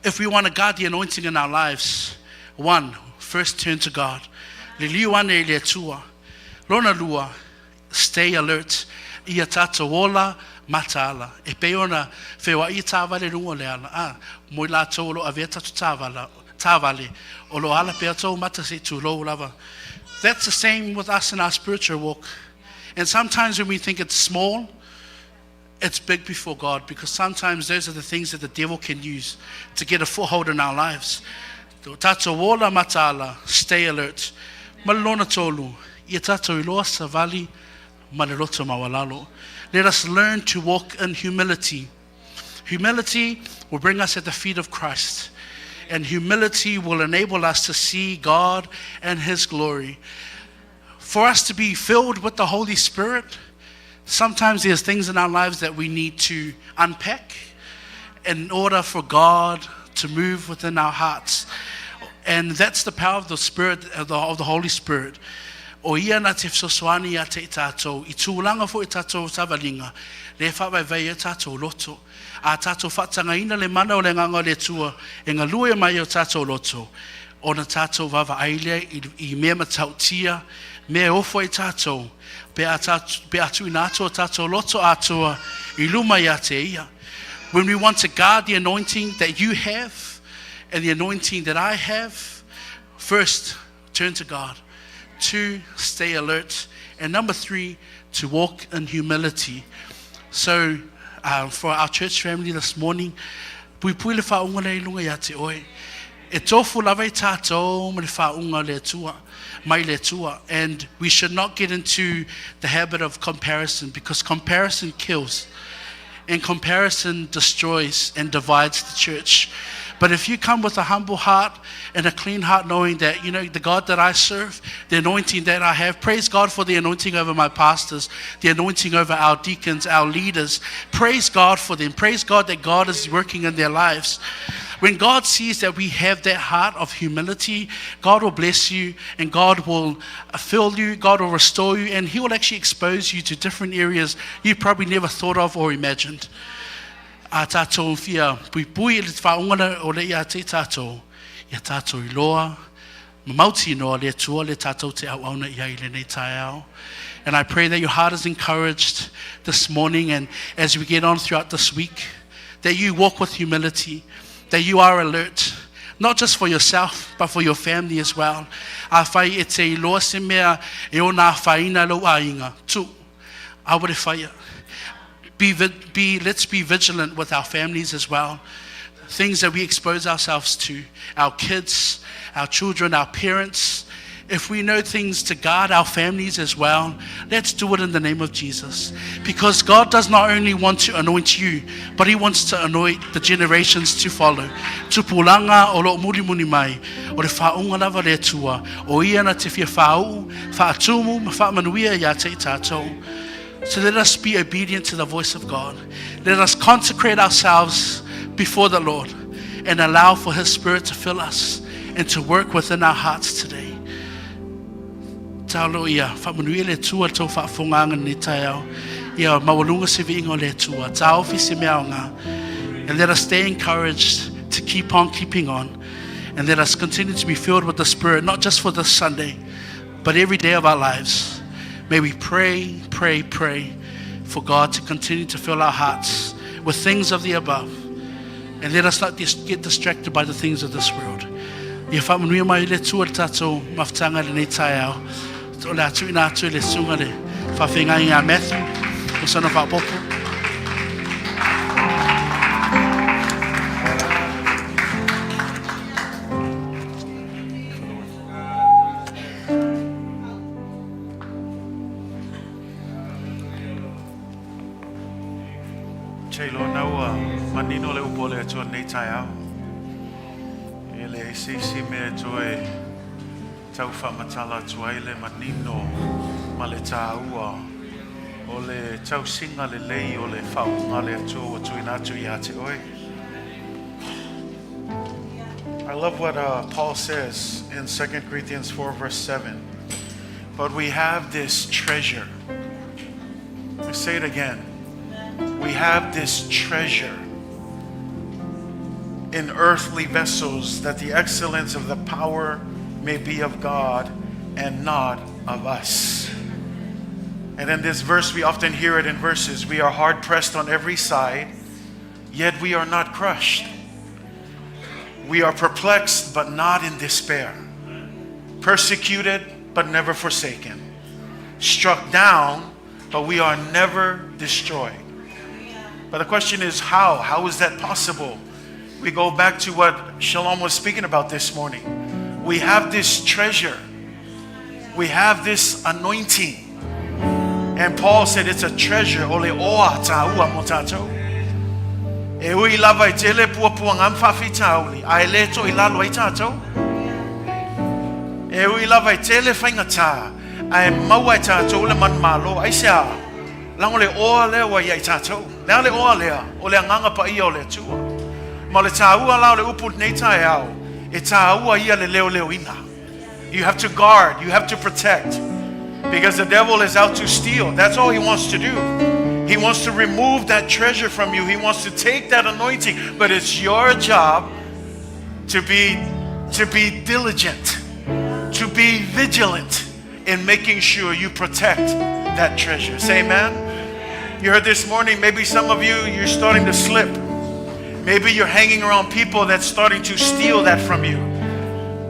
If we want to guard the anointing in our lives, first turn to God. Liliu ane le tua. Lona lua, stay alert. Ia tātou ola mataala. E peona whewa I tāwale rungo le ala. Moi la tōlo a vea tatu tāwale. O lo ala pea tō mata se tū lo lava. That's the same with us in our spiritual walk. And sometimes when we think it's small, it's big before God, because sometimes those are the things that the devil can use to get a foothold in our lives. Tato wola mataala, stay alert. Malona tolu, ia tato iloa Savali, loto maualalo. Let us learn to walk in humility. Humility will bring us at the feet of Christ. And humility will enable us to see God and His glory. For us to be filled with the Holy Spirit, sometimes there's things in our lives that we need to unpack in order for God to move within our hearts. And that's the power of the Spirit, of the Holy Spirit. O ia na te fsoswani a te tātou, I tūlanga fo I tātou Savalinga, le whawai vei a tātou loto. A tātou whatanga ina le mana o le nganga le tua, e ngā lue mai o tātou loto. O na tātou wawa aile I mea matautia, mea ofo I tātou, pe atu ina atua tātou loto atua, I luma ia te ia. When we want to guard the anointing that you have, and the anointing that I have, first, turn to God. 2, stay alert. And number 3, to walk in humility. So, for our church family this morning, Puipui le whaunga le ilunga ia te oe. E tofu lawai tātou me le whaunga le tua, mai le tua. And we should not get into the habit of comparison, because comparison kills. And comparison destroys and divides the church. But if you come with a humble heart and a clean heart, knowing that, the God that I serve, the anointing that I have, praise God for the anointing over my pastors, the anointing over our deacons, our leaders. Praise God for them. Praise God that God is working in their lives. When God sees that we have that heart of humility, God will bless you, and God will fill you, God will restore you, and He will actually expose you to different areas you probably never thought of or imagined. A tātou whia Puipui le whaungana o le ia te tātou. Ia tātou I loa. Mauti noa le tua le tātou te auauna ia I le nei tai au. And I pray that your heart is encouraged this morning, and as we get on throughout this week, that you walk with humility, that you are alert, not just for yourself, but for your family as well. A whai e te iloa se mea e o nā whaina lo ainga. Tu, aware whaia. Let's be vigilant with our families as well. Things that we expose ourselves to, our kids, our children, our parents. If we know things to guard our families as well, let's do it in the name of Jesus. Because God does not only want to anoint you, but He wants to anoint the generations to follow. Tupulanga o lo muni mai, o le whaunga lava le tua, o ia na te whia whau, whaatumu, ma whaamanuia ia te tātou. So let us be obedient to the voice of God. Let us consecrate ourselves before the Lord and allow for His Spirit to fill us and to work within our hearts today. Tālo ia, whamanuia le tua tau whaafonganga ni tai au. Ia mawalunga se viinga le tua, tāofi se mea o ngā. And let us stay encouraged to keep on keeping on. And let us continue to be filled with the Spirit, not just for this Sunday, but every day of our lives. May we pray for God to continue to fill our hearts with things of the above. And let us not get distracted by the things of this world. Ia whamanuia mai le tua tātou mawhtanga le nei tai au. O le atu ina atu le sunga le whawhengai ngā Matthew, o sana whapopo. Chelo naua manino le upo le atua nei tai au. E le sisi me toe tau whamatala atua i le manino ma le tāua. O le tau singa le lei o le whaunga le atua o tuina atu I ate oe. I love what Paul says in 2 Corinthians 4 verse 7. But we have this treasure. I say it again. We have this treasure in earthly vessels, that the excellence of the power may be of God and not of us. And in this verse, we often hear it in verses. We are hard pressed on every side, yet we are not crushed. We are perplexed, but not in despair. Persecuted, but never forsaken. Struck down, but we are never destroyed. But the question is how? How is that possible? We go back to what Shalom was speaking about this morning. We have this treasure. We have this anointing. And Paul said it's a treasure. Ole oa ta'ua mo tātou. E ui lava I tele puapua ngam whawhi tauli. Ai le to I lalo I tātou. E ui lava I tele whainga tā. Ai maua I tātou le man malo. Ai sea. Lango le oa lea wa I tātou. Lea le oa lea. O le anganga pa ia o le tua. Ma le tāua lao le upu nei tae au. E tāua ia le leo leo ina. You have to guard. You have to protect. Because the devil is out to steal. That's all he wants to do. He wants to remove that treasure from you. He wants to take that anointing. But it's your job to be diligent, to be vigilant in making sure you protect that treasure. Say amen. You heard this morning, maybe some of you, you're starting to slip. Maybe you're hanging around people that's starting to steal that from you.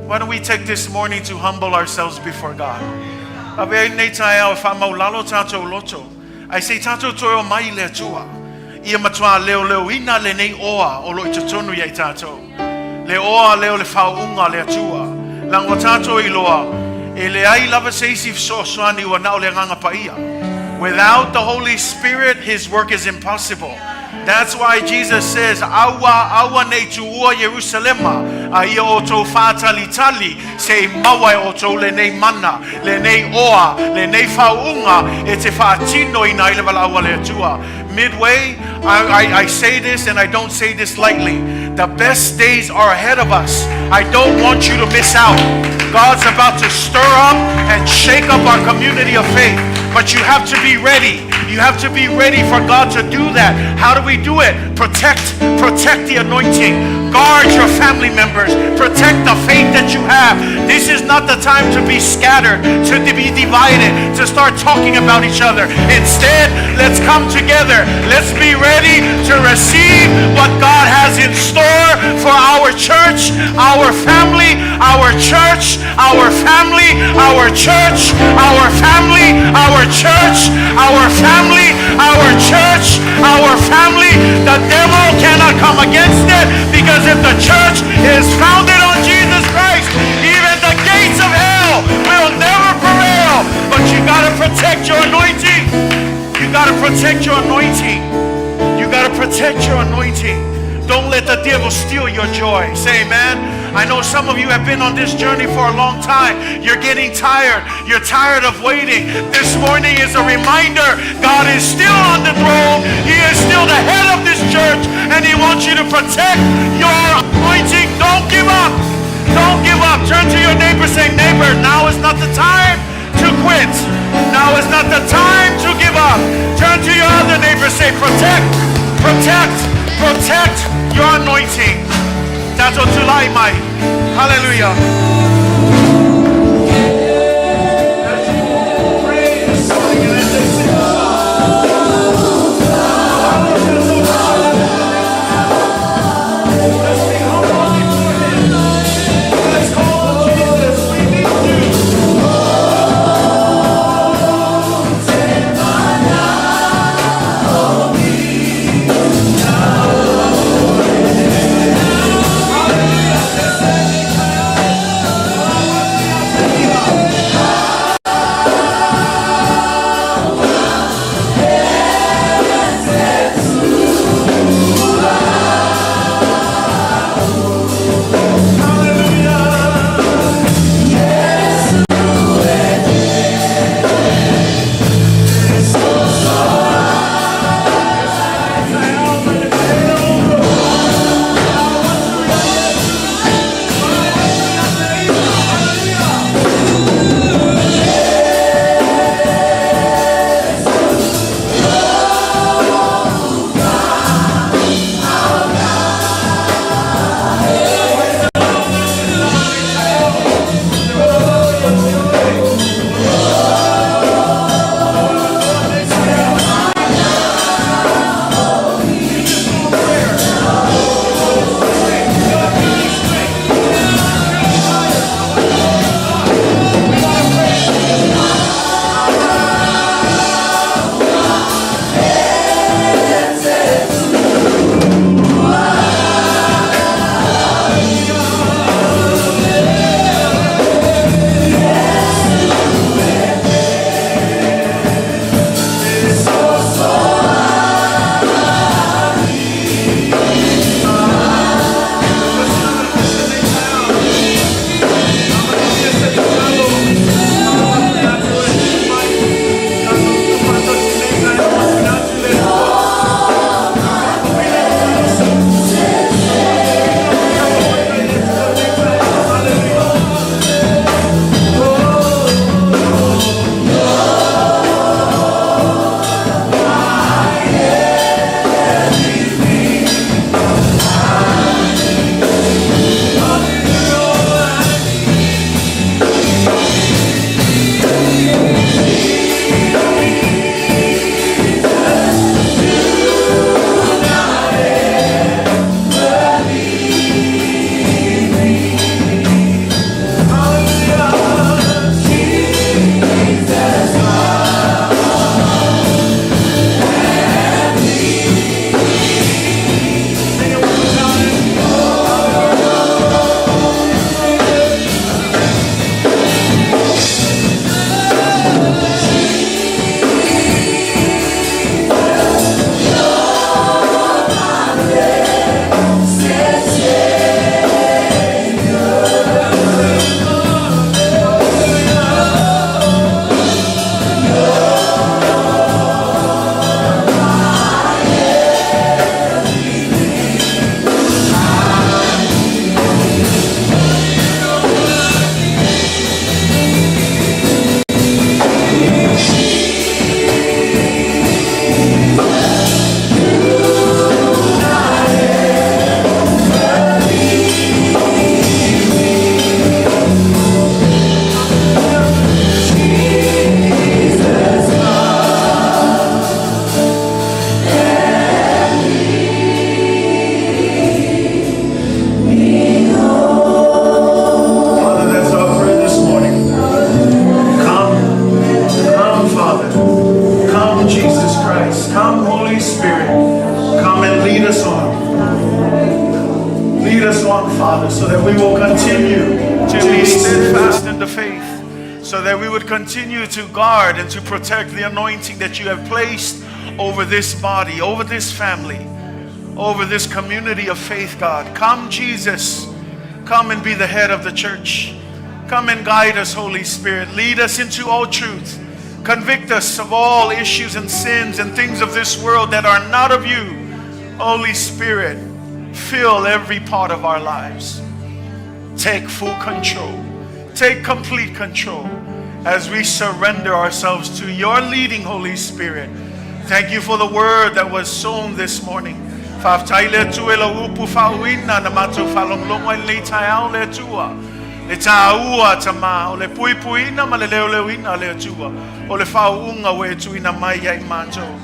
Why don't we take this morning to humble ourselves before God? I say tato toyo mai le tua. Ia matua leo leo ina le nei oa o lo I tatonu ia I tato. Le oa leo le whaunga le atua. Langwa tato I loa. E le ai lava seisi so swani wa nao le nganga paia. Without the Holy Spirit, His work is impossible. That's why Jesus says, awa nei tuua Jerusalema. Ia o tō whātalitali, se mawai o tō le nei mana, le nei oa, le nei whaunga, e te whātino I nai le walaua le atua. Midway, I say this and I don't say this lightly. The best days are ahead of us. I don't want you to miss out. God's about to stir up and shake up our community of faith. But you have to be ready. You have to be ready for God to do that. How do we do it? Protect the anointing. Guard your family members. Protect the faith that you have. This is not the time to be scattered, to be divided, to start talking about each other. Instead, let's come together. Let's be ready to receive what God has in store for our church, our family, our church, our family, our church, our family, our church, our family, our church, our family. The devil cannot come against it, because if the church is founded on Jesus Christ, even the gates of hell will never prevail. But you gotta protect your anointing. You gotta protect your anointing. You gotta protect your anointing. Don't let the devil steal your joy. Say amen. I know some of you have been on this journey for a long time. You're getting tired. You're tired of waiting. This morning is a reminder. God is still on the throne. He is still the head of this church. And He wants you to protect your anointing. Don't give up. Don't give up. Turn to your neighbor. Say, neighbor, now is not the time to quit. Now is not the time to give up. Turn to your other neighbor. Say, protect, protect, protect your anointing. That's what to lie, my. Hallelujah. so that we would continue to guard and to protect the anointing that you have placed over this body, over this family, over this community of faith, God. Come, Jesus. Come and be the head of the church. Come and guide us, Holy Spirit. Lead us into all truth. Convict us of all issues and sins and things of this world that are not of you. Holy Spirit, fill every part of our lives. Take full control. Take complete control as we surrender ourselves to your leading, Holy Spirit. Thank you for the word that was sown this morning. Le taua tama o le puipui na ma le leo ina le atua o le whaunga we tuina mai ai mātou.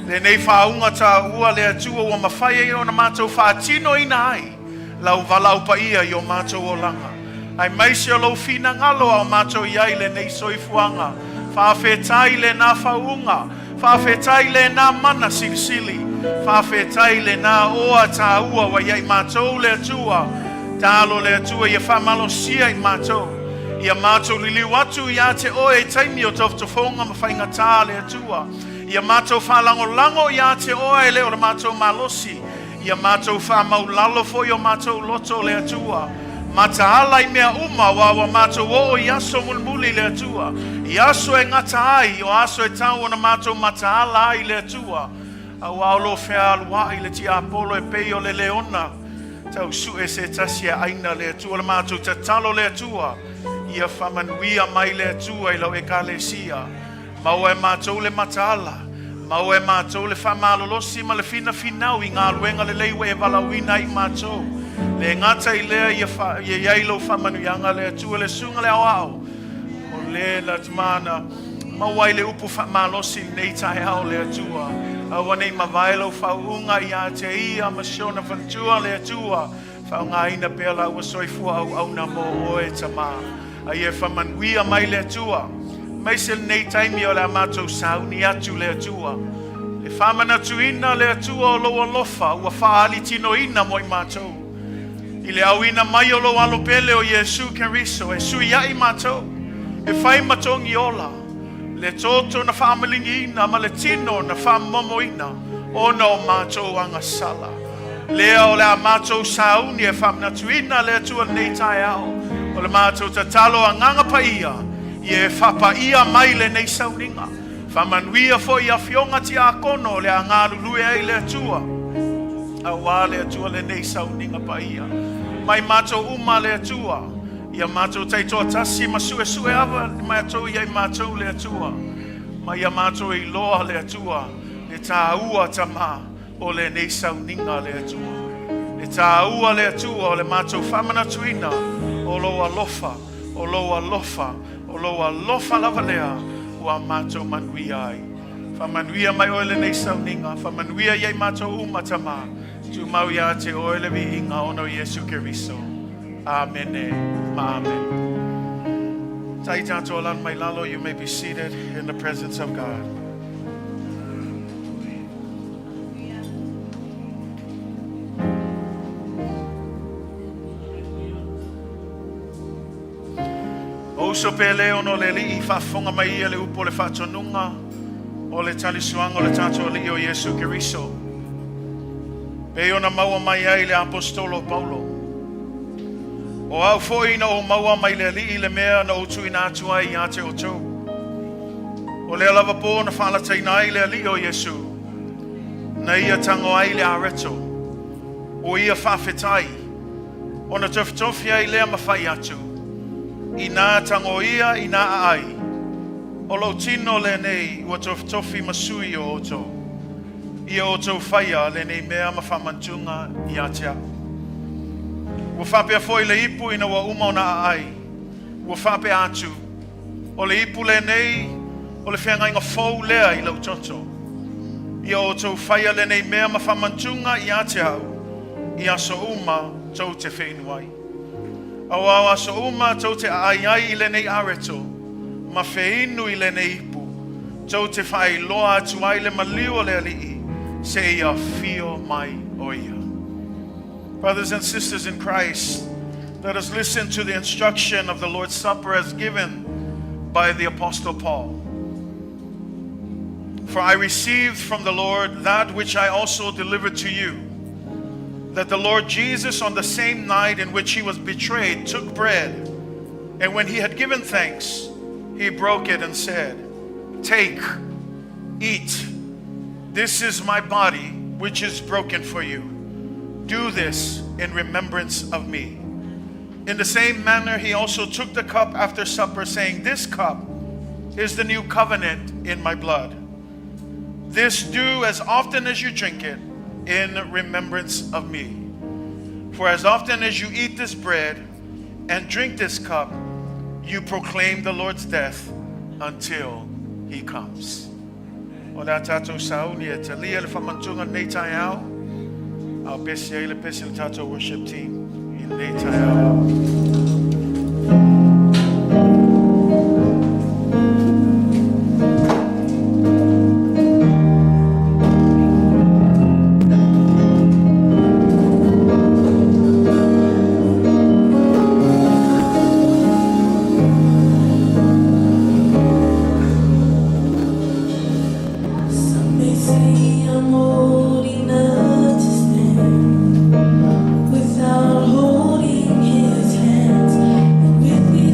Le nei whaunga taua le atua o mawhaia i o na mātou whaatino ina ai lau walau pa ia i o mātou o langa. Ai maisi o lau fina ngalo au mātou iai le nei soifuanga. Whawhetai le nā whaunga, whawhetai le nā mana silisili, whawhetai le nā oa taua wa iai mātou le atua. Talo le atua ia whamalosia I mātou. Ia mātou Liliu atu ia te oe taimi o toftofonga ma whainga tā le atua. Ia mātou whalango ia te oe leo le mātou malosi. Ia mātou whamaualalo fo i o mātou loto le atua. Mataala I mea uma wa mātou o I aso mulmuli le atua. I aso e ngata ai o aso e tau o na mātou mataala ai le atua. Au aulo fea alua I le ti apolo e peo le leona. Tau su e se tasia aina le atua le mātou te talo le atua. Ia whamanuia mai le atua I lau e kalesia. Mau e mātou le mataala. Mau e mātou le whamalolosi ma le fina finau I ngā luenga le leiwe e walawina I mātou. Le ngata I lea ia iailo whamanuianga le atua le sunga le au. O le la tamana. Mau ai le upu whamalosi nei tae au le atua. Awa nei mawailo whaunga I a te ia ma siona whantua le atua. Whaunga ina pēla ua soifua au na mo oe tama. Ai e whamanuia mai le atua. Mai se nei taimi o le amatou sauni atu le atua. Le whamana tuina le atua o loa lofa ua whaali tino ina mo I mātou. I le au ina mai o loa alopele o Yesu Keriso e sui ai mātou. E whai matongi ola. Le toto na whaamalingi ina ma le tino na whaamomo ina o na o mātou anga sala. Lea o le a mātou sauni e whamana tuina le atua nei tae au. O le mātou ta talo a nganga pa ia. I e whapa ia mai le nei sauninga. Whamanuia fo I a fionga ti a kono le a ngā lulue ai le atua. A wā le atua le nei sauninga pa ia. Mai mātou uma le atua. Ia mātou teitoa tasi ma sue awa. Mai atou iai mātou le atua. Mai ia mātou I loa le atua. Le tā ua tama o le nei sauninga le atua. Le tā ua le atua o le mātou whamana tuina. O loa lofa. O loa lofa. O loa lofa lava lea. Ua mātou manuia ai. Whamanuia mai oele nei sauninga. Whamanuia iai mātou umatama. Tu mau ia te oele vi inga ono Yesu Keriso. Amen. Amen. Tai tātou alan mai lalo, you may be seated in the presence of God. Oso pele ono le li whafonga mai ia le upo le whatonunga o le talisuanga o le tātou li o Yesu Keriso. Pe ona maua mai ai le apostolo Paulo. O au foi na o maua mai le li le mea na o tuina atua I a te o tau. O le alava po na whaalateina ai le li o Yesu. Na ia tango ai le areto. O ia whawhetai. O na toftofi ai lea mawhai atu. I nā tango ia, I nā ai. O lau tino le nei ua toftofi masui o oto. Ia oto whaia le nei mea mawhamantunga I a te au. Ua whapea foi le ipu ina ua uma o na ai. Ua whapea atu. O le ipu le nei, o le whenga inga fau lea I lau toto. Ia oto whaia le nei mea mawhamantunga I a te au. I aso uma tau te whenuai. Au aso uma tau te ai I le nei areto. Ma wheinu I le nei ipu. Tau te whai loa atu ai le maliu o le alii. Se ia fio mai o ia. Brothers and sisters in Christ, let us listen to the instruction of the Lord's Supper as given by the Apostle Paul. For I received from the Lord that which I also delivered to you, that the Lord Jesus, on the same night in which he was betrayed, took bread, and when he had given thanks, he broke it and said, "Take, eat. This is my body, which is broken for you. Do this in remembrance of me." In the same manner, he also took the cup after supper, saying, "This cup is the new covenant in my blood. This do as often as you drink it in remembrance of me. For as often as you eat this bread and drink this cup, you proclaim the Lord's death until he comes." Ola tatou saunia te lia le whamantunga nei tai au. Au pesi ai le pesi le tatou worship team in nei tai au. Without holding his hands, with the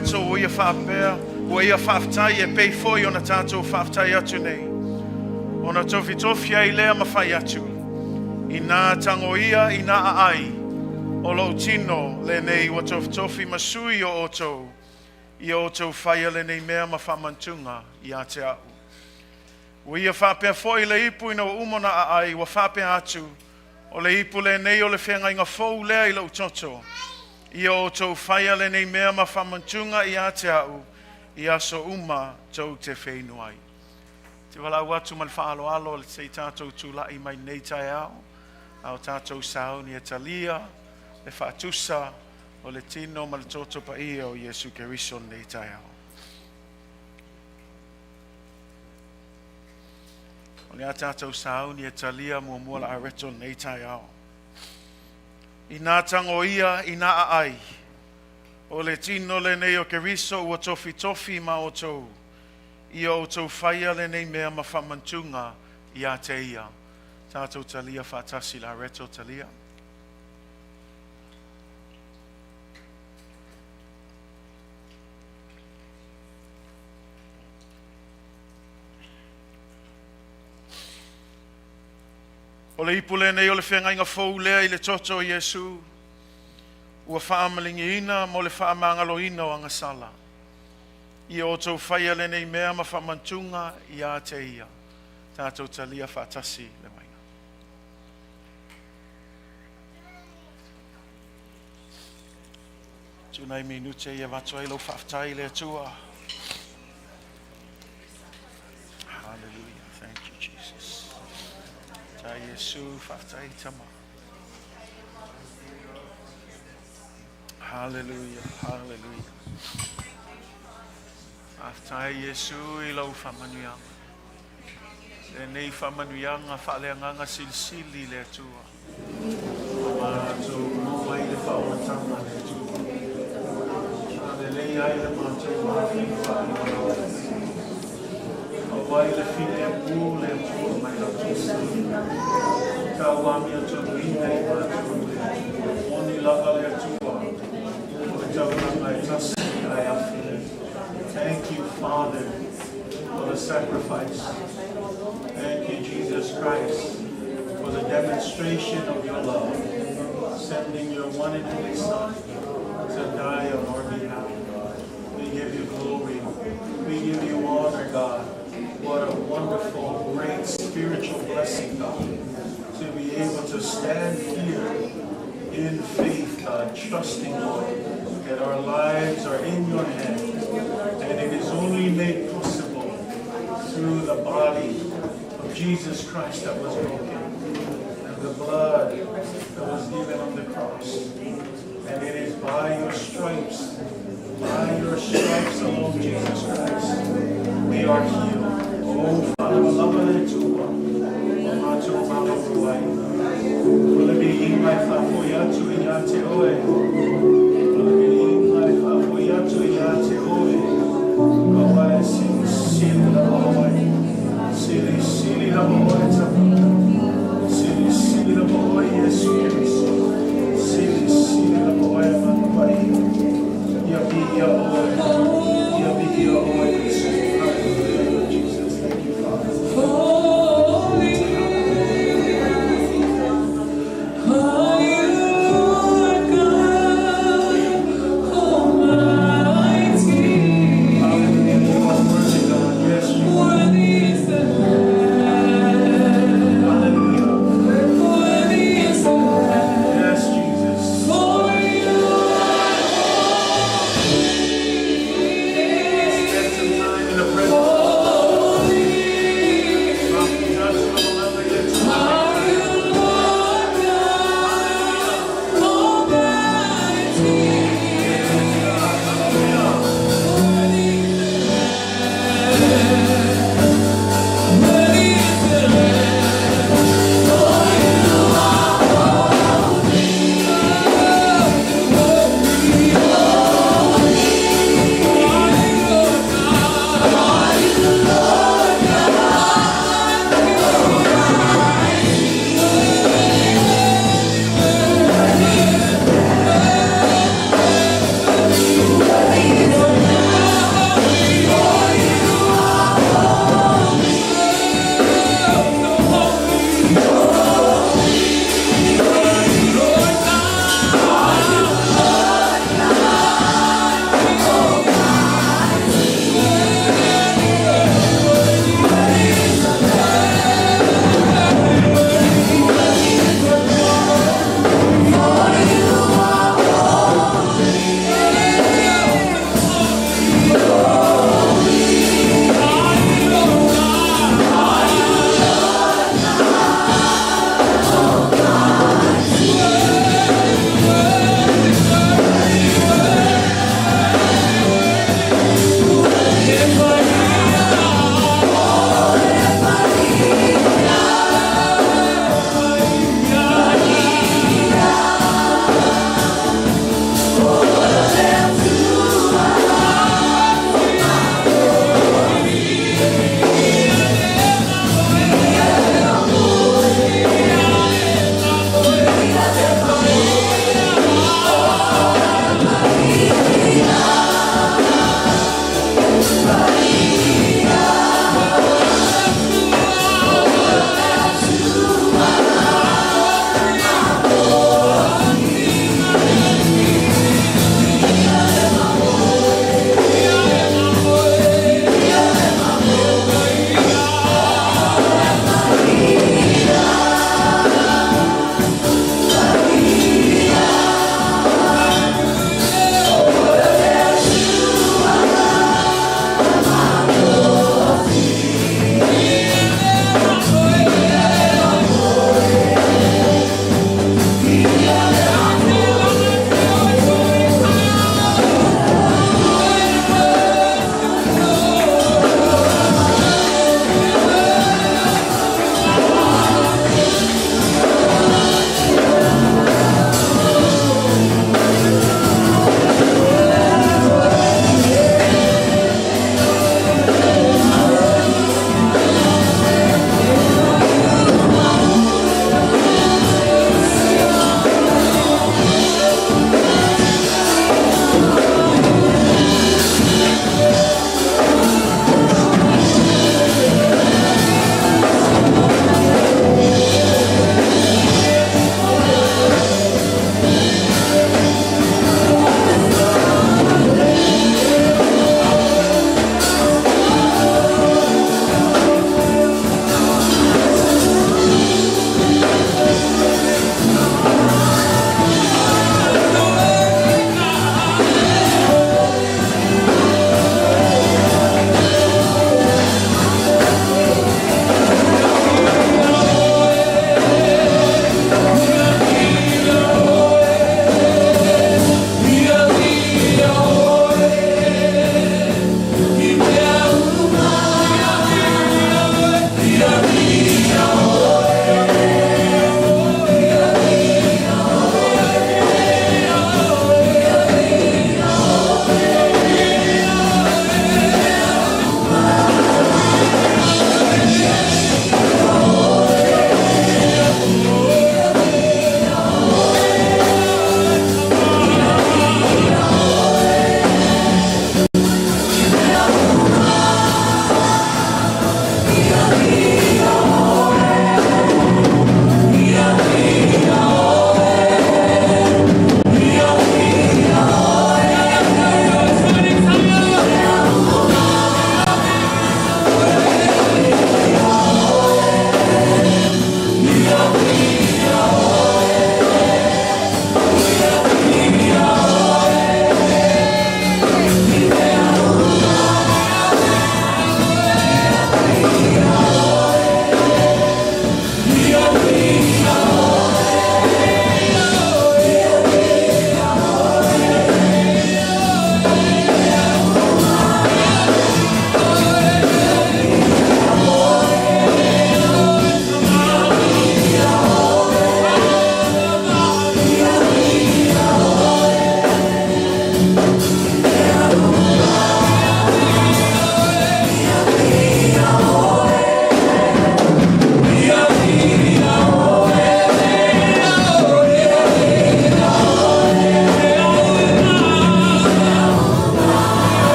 reto o ia whapea, o ia whaftai e pei foi o na tātou whaftai atu nei. O na tofi tofi ai lea mawhai atu. I nā tango ia, i nā ai. O lo tino le nei o tofi tofi masui o oto. I o tau whaia le nei mea ma whamantunga i a te au. O ia whapea foi le ipu ina o umona a ai, wa whapea atu. O le ipu le nei o le whenga inga fau lea i lau toto. I o tau whaia le nei mea ma whamantunga i a te au. I aso uma tau te whenua ai. Te wala watu ma le whaalo alo le te tātou tūlai mai nei tai au. Au tātou sao ni e talia, le whaatusa, o le tino ma le toto pa ia o Yesu Keriso nei tai au. O le a tātou sao ni e talia mua mua la areto nei tai au. I nā tango ia, i nā ai. O le tino le nei o Keriso ua tofi tofi ma o tou. I o tau whaia le nei mea ma whamantunga i a te ia. Tātou talia whatasi la reto talia. O le ipule nei o le whenga inga fau lea i le toto Yesu. Ua whaamalingi ina mo le whaamangalo ina o anga sala. I o tau whaia le nei mea ma whamantunga i a te ia. Tātou talia whatasi le maina. Tunai minute ia watoa ilo whaftai le atua. Hallelujah. Thank you, Jesus. Ta Yesu whaftai tama. Hallelujah. Hallelujah. Aftai Yesu i lau whamanuianga. Le nei whamanuianga whaaleanganga silisili le atua. Mātou mua i le whaumatanga le atua. Le lei ai le mātou mawhi whaaleanganga. Awai le whine pū le atua mai lau tūsi. Ka wami atua ina i mātou le atua. Oni lava le atua. O tau ranga e tasi ai awhi. Thank you, Father, for the sacrifice. Thank you, Jesus Christ, for the demonstration of your love, sending your one and only Son to die on our behalf. We give you glory. We give you honor, God. What a wonderful, great spiritual blessing, God, to be able to stand here in faith, God, trusting, Lord, that our lives are in your hands. And it is only made possible through the body of Jesus Christ that was broken and the blood that was given on the cross. And it is by your stripes alone, Jesus Christ, we are healed. Oh, Father, Lalotoa-Peniata, will it be in my Faamasino in your teoe? Will it be in my Faamasino in your teoe? Kawai sili na mahoai, sili na mahoai tapa, sili na mahoai Yesu Keriso, sili na mahoai manupai, ia oi Yesu. Hallelujah, Jesus, thank you, Father. Worthy is the Lamb.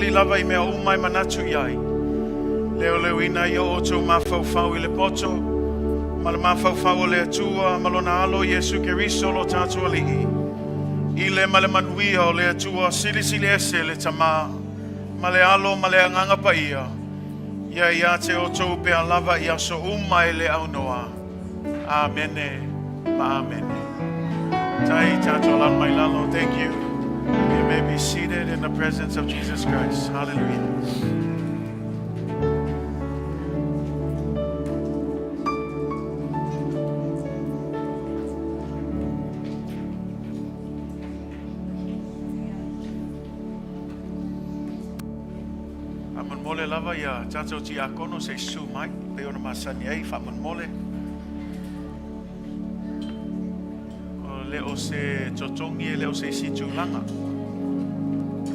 sili lava I mea umai manatu iai. Leo ina ia o tō mawhauwhau I le poto. Ma le mawhauwhau o le atua, malona alo Yesu Keriso lo tātua li'i. I le male manuia o le atua, sili ese le tama. Ma le alo, ma le anganga pa ia. Ia te o tō pea lava ia so umai le au noa. Amene, ma amene. Tai tātua lan mai lalo, thank you. You may be seated in the presence of Jesus Christ. Hallelujah. Aman mole lava ia tātou ti akono se su mai. Pe ona masani ei, whaman mole. Leo se totongi e leo se situ langa.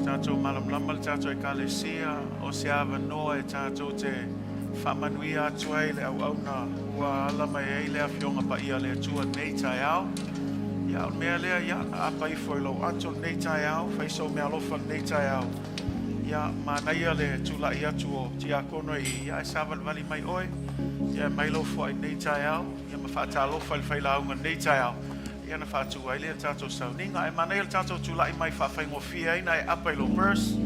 Tātou malam lamal, tātou e kalesia, o se awa noa e tātou te whamanui atua e le au au na ua alama e ei lea fionga pa ia lea tua nei tai au. Ia mea lea ia apa I foi lau ato nei tai au, whaiso mea lofa nei tai au. Ia manaia le tula I atu o ti akono I ia e Savali mai oe. Ia mai lofa I nei tai au, ia ma whata lofa I whaila aunga nei tai au. Ia na whātu ai lea tātou sauninga. E mana ia tātou tūlai mai whawhaingo fia ina e apa I lo verse.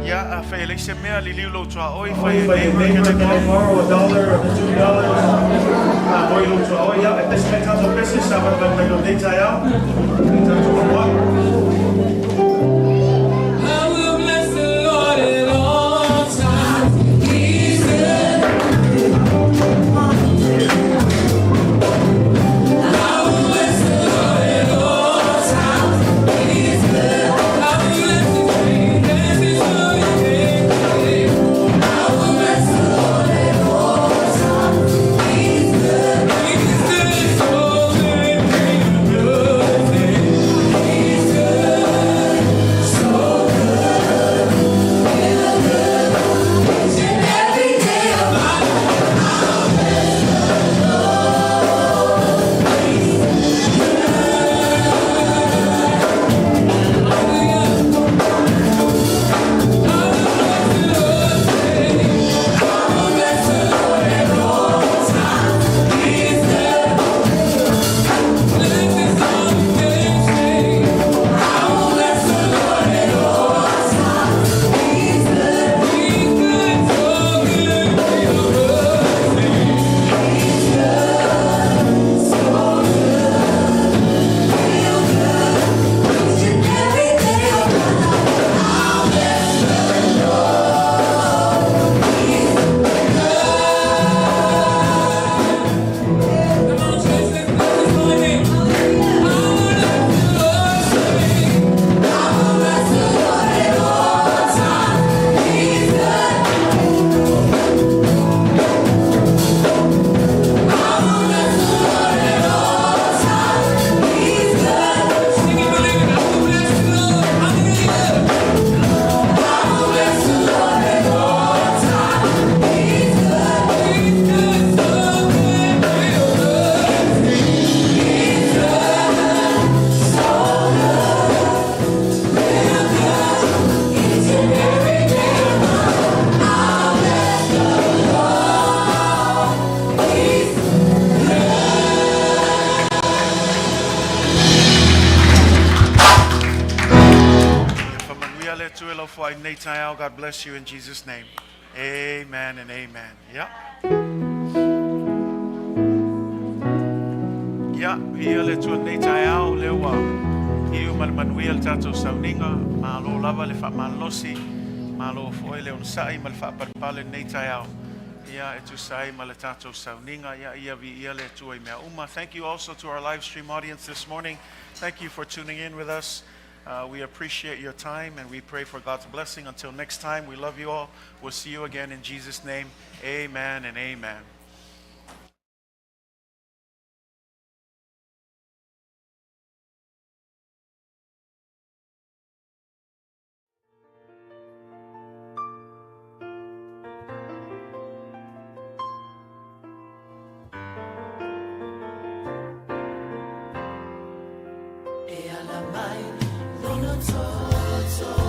Ia a whai lei se mea Liliu Lotoa-oi. Whai e neighbor can I borrow $1 or $2? Moi Lotoa-oi. Ia e tesi mai tātou pese sa wata mai lo nei tai au. Tātou mamua. I will bless the Lord at all times. He's good. God bless you in Jesus' name. Amen and amen. Yeah. Yeah, ia le tua nei tai au le wa. Iu mal manuel tato sauninga, malo lava le fa malosi, malo foi le on sai mal fa parpale nei tai au. Ia e tu sai mal tato sauninga, ia vi ia le tua I mea uma. Thank you also to our live stream audience this morning. Thank you for tuning in with us. We appreciate your time and we pray for God's blessing. Until next time, we love you all. We'll see you again in Jesus' name. Amen and amen. Loto